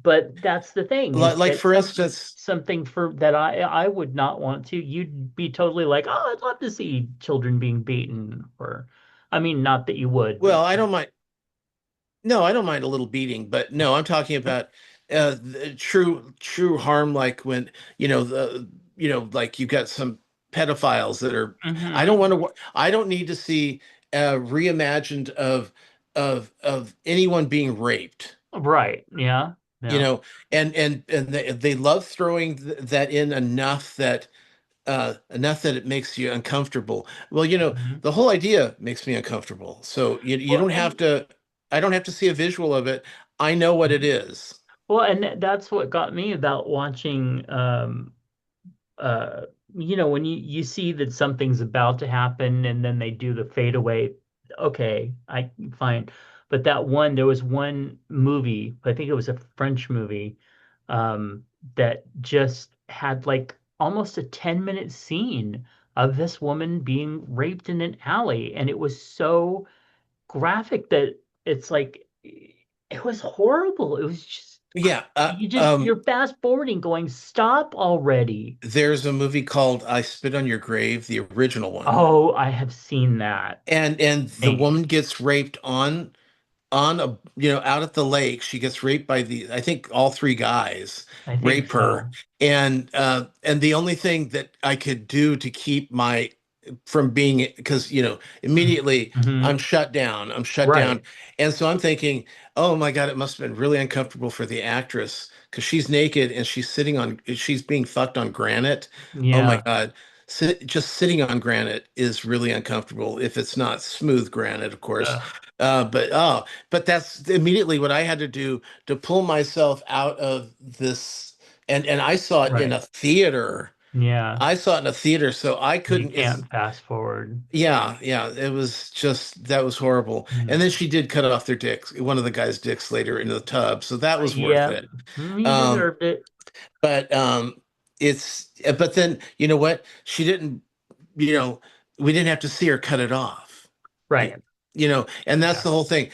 But that's the thing is like that for instance, something for that I would not want to. You'd be totally like, oh, I'd love to see children being beaten, or I mean, not that you would, but well, I don't mind. No, I don't mind a little beating, but no, I'm talking about the true harm, like when like you've got some pedophiles that are. I don't hmm. want to. I don't need to see reimagined of anyone being raped. Right, yeah, You yeah. know, and they love throwing that in enough that it makes you uncomfortable. Well, Mhm. the whole idea makes me uncomfortable. So you Well, don't have and to, I don't have to see a visual of it. I know what it is. well, and that's what got me about watching uh when you see that something's about to happen and then they do the fade away, okay, I fine. But there was one movie, I think it was a French movie, um that just had like almost a 10-minute scene of this woman being raped in an alley, and it was so graphic that it's like it was horrible. It was just Yeah. you're fast forwarding going, stop already. There's a movie called I Spit on Your Grave, the original one. Oh, I have seen that. And the Thank woman gets raped on a out at the lake. She gets raped by the I think all three guys I think rape her. so. And the only thing that I could do to keep my from being, because immediately Hmm. I'm shut down. Right. And so I'm thinking, oh my God, it must have been really uncomfortable for the actress because she's naked and she's being fucked on granite. Oh my Yeah. God. Just sitting on granite is really uncomfortable if it's not smooth granite, of course. Ugh. But that's immediately what I had to do to pull myself out of this. And I saw it in Right. a theater. Yeah. I saw it in a theater, so I You couldn't. It's can't fast forward. Yeah, yeah. It was just that was horrible. And then Mm. she did cut off their dicks, one of the guy's dicks later in the tub, so that was worth Yeah. it. He Um, deserved it. but it's but then you know what? She didn't. You know. we didn't have to see her cut it off. Right. And that's Yeah. the whole thing.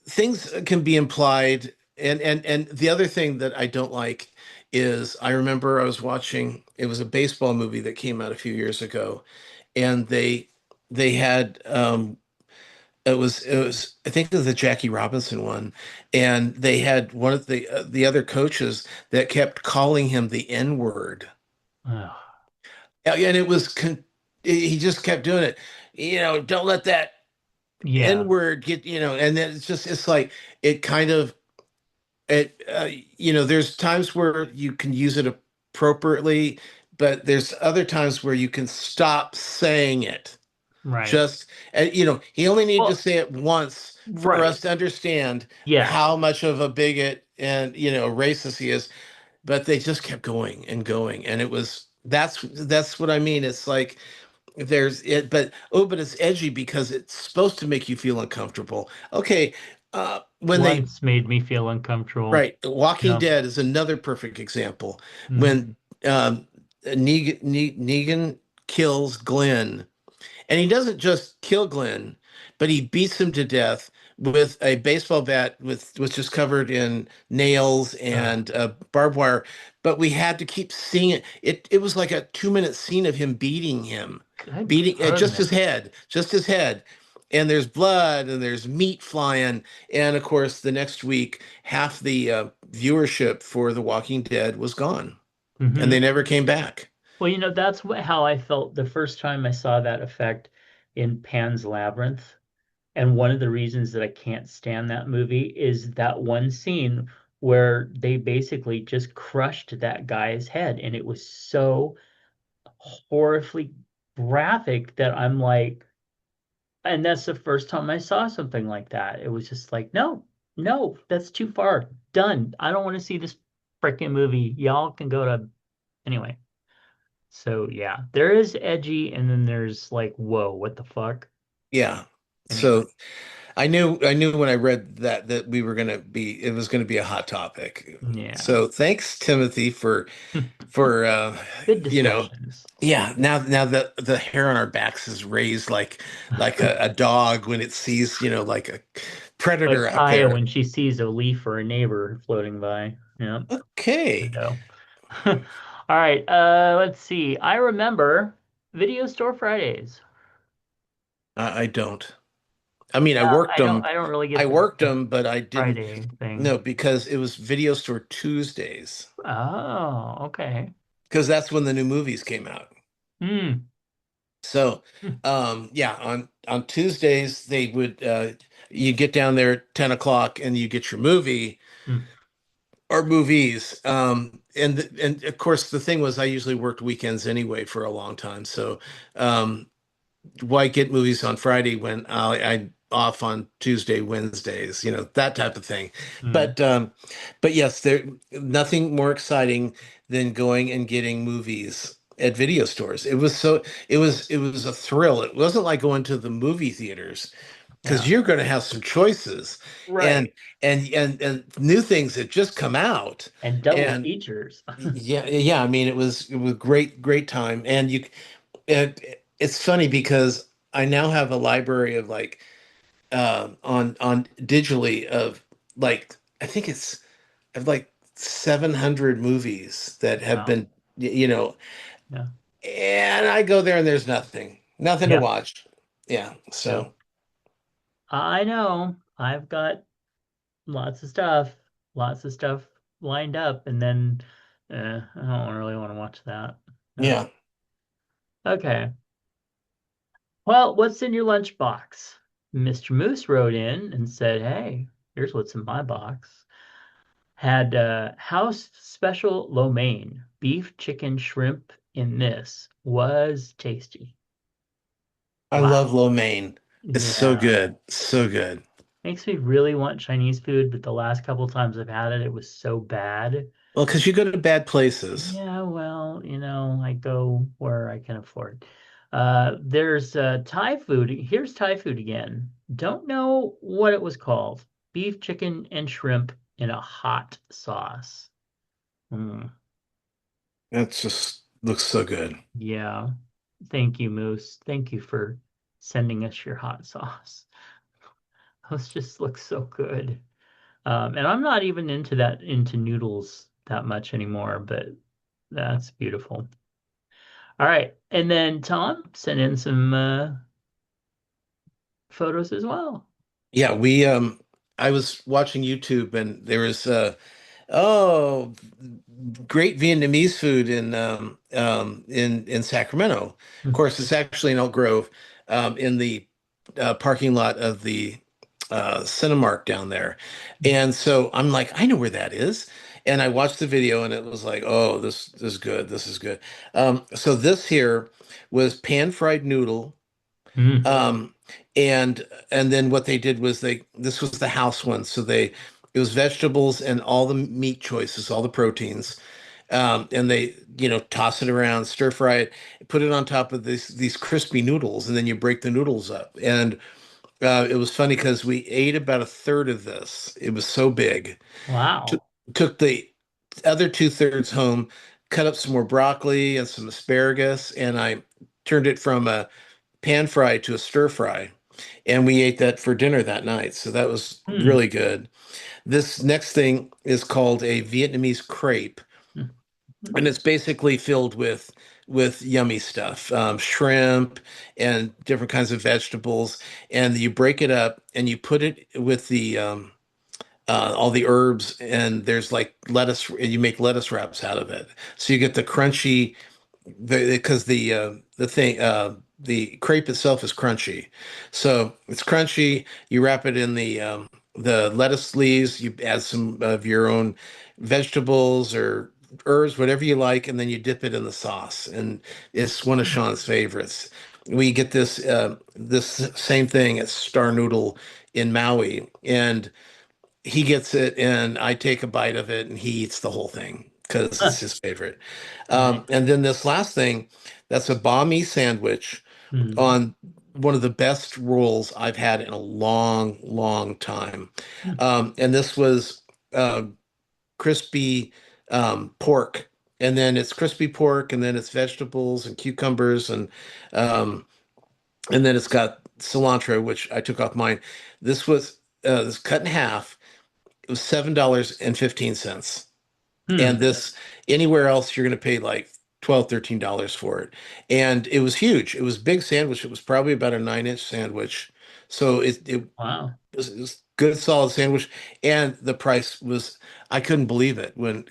Things can be implied, and the other thing that I don't like is I remember I was watching, it was a baseball movie that came out a few years ago, and they had it was I think it was the Jackie Robinson one, and they had one of the other coaches that kept calling him the N word. Ugh. And it was he just kept doing it. Don't let that N Yeah. word get, and then it's like it kind of it there's times where you can use it appropriately, but there's other times where you can stop saying it. Right. Just he only needed to Well, say it once for right. us to understand Yes. how much of a bigot and racist he is. But they just kept going and going, and that's what I mean. It's like there's it, but it's edgy because it's supposed to make you feel uncomfortable. Okay, when they Once made me feel uncomfortable. right, Walking Yeah. Dead is another perfect example. Hmm. When Negan kills Glenn, and he doesn't just kill Glenn, but he beats him to death with a baseball bat with just covered in nails Ugh. and barbed wire. But we had to keep seeing it. It was like a 2-minute scene of him beating him, Good beating goodness. just his head. And there's blood and there's meat flying. And of course, the next week, half the viewership for The Walking Dead was gone, and they Hmm. never came back. Well, that's how I felt the first time I saw that effect in Pan's Labyrinth. And one of the reasons that I can't stand that movie is that one scene where they basically just crushed that guy's head. And it was so horribly graphic that I'm like, and that's the first time I saw something like that. It was just like, no, no, that's too far. Done. I don't want to see this freaking movie. Y'all can go to anyway. So yeah, there is edgy, and then there's like, whoa, what the fuck? Yeah. Anyway, So I knew when I read that we were it was gonna be a hot topic. yeah. So thanks, Timothy, for Good you know, discussions. yeah, now that the hair on our backs is raised like a dog when it sees, like a predator Like out Kaya there. when she sees a leaf or a neighbor floating by. Yeah, I Okay. know. All right, let's see. I remember Video Store Fridays. I don't. I mean, I Yeah, worked them. I don't really I get worked the them, but I didn't. Friday thing. No, because it was Video Store Tuesdays, Oh, okay. because that's when the new movies came out. Hmm. So, Hmm. yeah, on Tuesdays they would you get down there at 10 o'clock and you get your movie Hmm. or movies. And of course the thing was I usually worked weekends anyway for a long time. So, um, why get movies on Friday when I'm off on Tuesday, Wednesdays, that type of thing. Hmm. But yes, there nothing more exciting than going and getting movies at video stores. It was a thrill. It wasn't like going to the movie theaters because Yeah. you're going to have some choices and Right. and new things that just come out. And double And features. yeah, yeah, I mean it was great time. And it's funny because I now have a library of like on digitally of like I think it's of like 700 movies that have Wow. been you know Yeah. and I go there and there's nothing to Yeah. watch. Yeah, Yeah. so I know. I've got lots of stuff lined up, and then I don't really want to watch that. No. yeah. Okay. Well, what's in your lunchbox? Mr. Moose wrote in and said, "Hey, here's what's in my box. Had house special lo mein, beef, chicken, shrimp in this. Was tasty. I love Wow. lo mein. It's so Yeah. good, so good. Makes me really want Chinese food, but the last couple times I've had it, it was so bad. Well, because you go to bad places. Yeah, well, I go where I can afford. There's Thai food. Here's Thai food again. Don't know what it was called. Beef, chicken, and shrimp in a hot sauce. Mm, It just looks so good. yeah. Thank you, Moose. Thank you for sending us your hot sauce. Those just look so good. And I'm not even into noodles that much anymore, but that's beautiful. All right. And then Tom sent in some photos as well. Yeah, we I was watching YouTube and there was oh, great Vietnamese food in Sacramento. Of course, it's actually in Elk Grove, in the parking lot of the Cinemark down there. And so I'm like, I know where that is. And I watched the video and it was like, oh, this is good. This is good. So this here was pan-fried noodle. Mm. Um, and then what they did was this was the house one. So it was vegetables and all the meat choices, all the proteins. And they, toss it around, stir fry it, put it on top of these crispy noodles, and then you break the noodles up. And it was funny because we ate about a third of this. It was so big. Took, Wow. took the other two-thirds home, cut up some more broccoli and some asparagus, and I turned it from a pan fry to a stir fry. And we ate that for dinner that night. So that was Hmm. really good. This next thing is called a Vietnamese crepe, and Hmm. it's basically filled with yummy stuff, shrimp and different kinds of vegetables. And you break it up and you put it with the all the herbs, and there's like lettuce. You make lettuce wraps out of it, so you get the crunchy because the crepe itself is crunchy, so it's crunchy. You wrap it in the lettuce leaves. You add some of your own vegetables or herbs, whatever you like, and then you dip it in the sauce. And it's one of Sean's favorites. We get this same thing at Star Noodle in Maui, and he gets it, and I take a bite of it, and he eats the whole thing because it's Huh. his favorite. Nice. And then this last thing, that's a banh mi sandwich Hmm. on one of the best rolls I've had in a long, long time. And this was uh, crispy pork. And then it's crispy pork, and then it's vegetables and cucumbers, um, and then it's got cilantro, which I took off mine. This cut in half. It was $7.15. And Hmm. this anywhere else you're going to pay like 12, $13 for it. And it was huge. It was a big sandwich. It was probably about a 9-inch sandwich. So Wow. it was good, solid sandwich. And the price was, I couldn't believe it when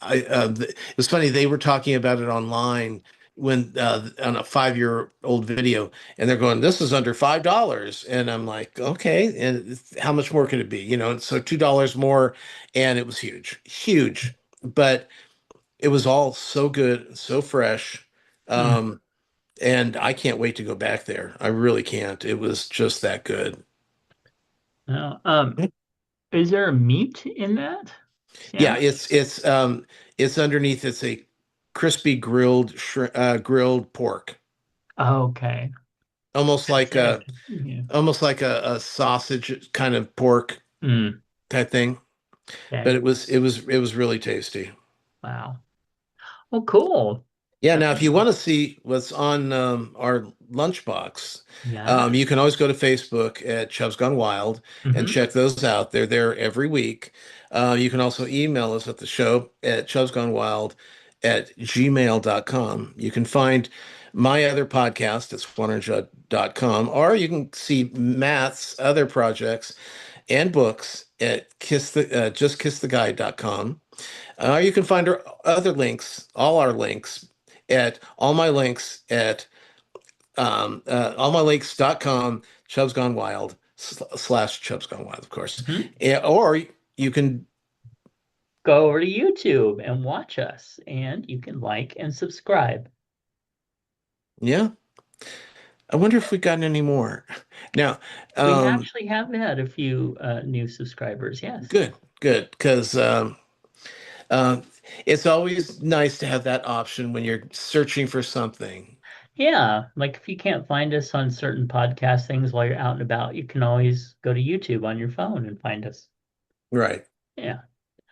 it was funny. They were talking about it online when on a 5-year-old video, and they're going, "This is under $5." And I'm like, okay, and how much more could it be? And so $2 more, and it was huge, huge. But it was all so good, so fresh. Hmm. Um, and I can't wait to go back there. I really can't. It was just that good. Now, is there a meat in that Yeah, sandwich? it's underneath. It's a crispy grilled pork, Okay. almost Gonna like say, a 'cause- yeah. almost like a sausage kind of pork Hmm. type thing. But Okay. it was really tasty. Wow. Well, cool. Yeah, now if you Definitely. want to see what's on our lunchbox, Yeah. you can always go to Facebook at Chubs Gone Wild and Hmm. check those out. They're there every week. You can also email us at the show at chubsgonewild@gmail.com. You can find my other podcast at swannerjudd.com, or you can see Matt's other projects and books at justkisstheguide.com. You can find our other links, all our links, at allmylinks.com, Chubb's Gone Wild / Chubb's Gone Wild, of course. Hmm. Or you can, Go over to YouTube and watch us, and you can like and subscribe. yeah. I wonder if we gotten any more. Now, We um, actually have had a few new subscribers. Yes. good, good, because uh, it's always nice to have that option when you're searching for something. Yeah, like if you can't find us on certain podcast things while you're out and about, you can always go to YouTube on your phone and find us. Right. Yeah.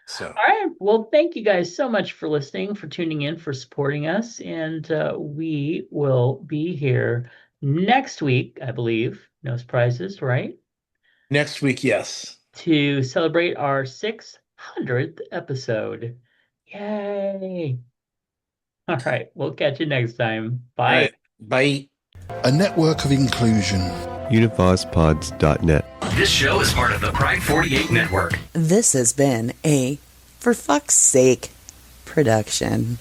So, All right. Well, thank you guys so much for listening, for tuning in, for supporting us. And we will be here next week, I believe. No surprises, right? next week, yes. To celebrate our 600th episode. Yay. All right. We'll catch you next time. All Bye. right. Bye. A network of inclusion. UnivazPods.net. This show is part of the Pride 48 network. This has been a For Fuck's Sake production.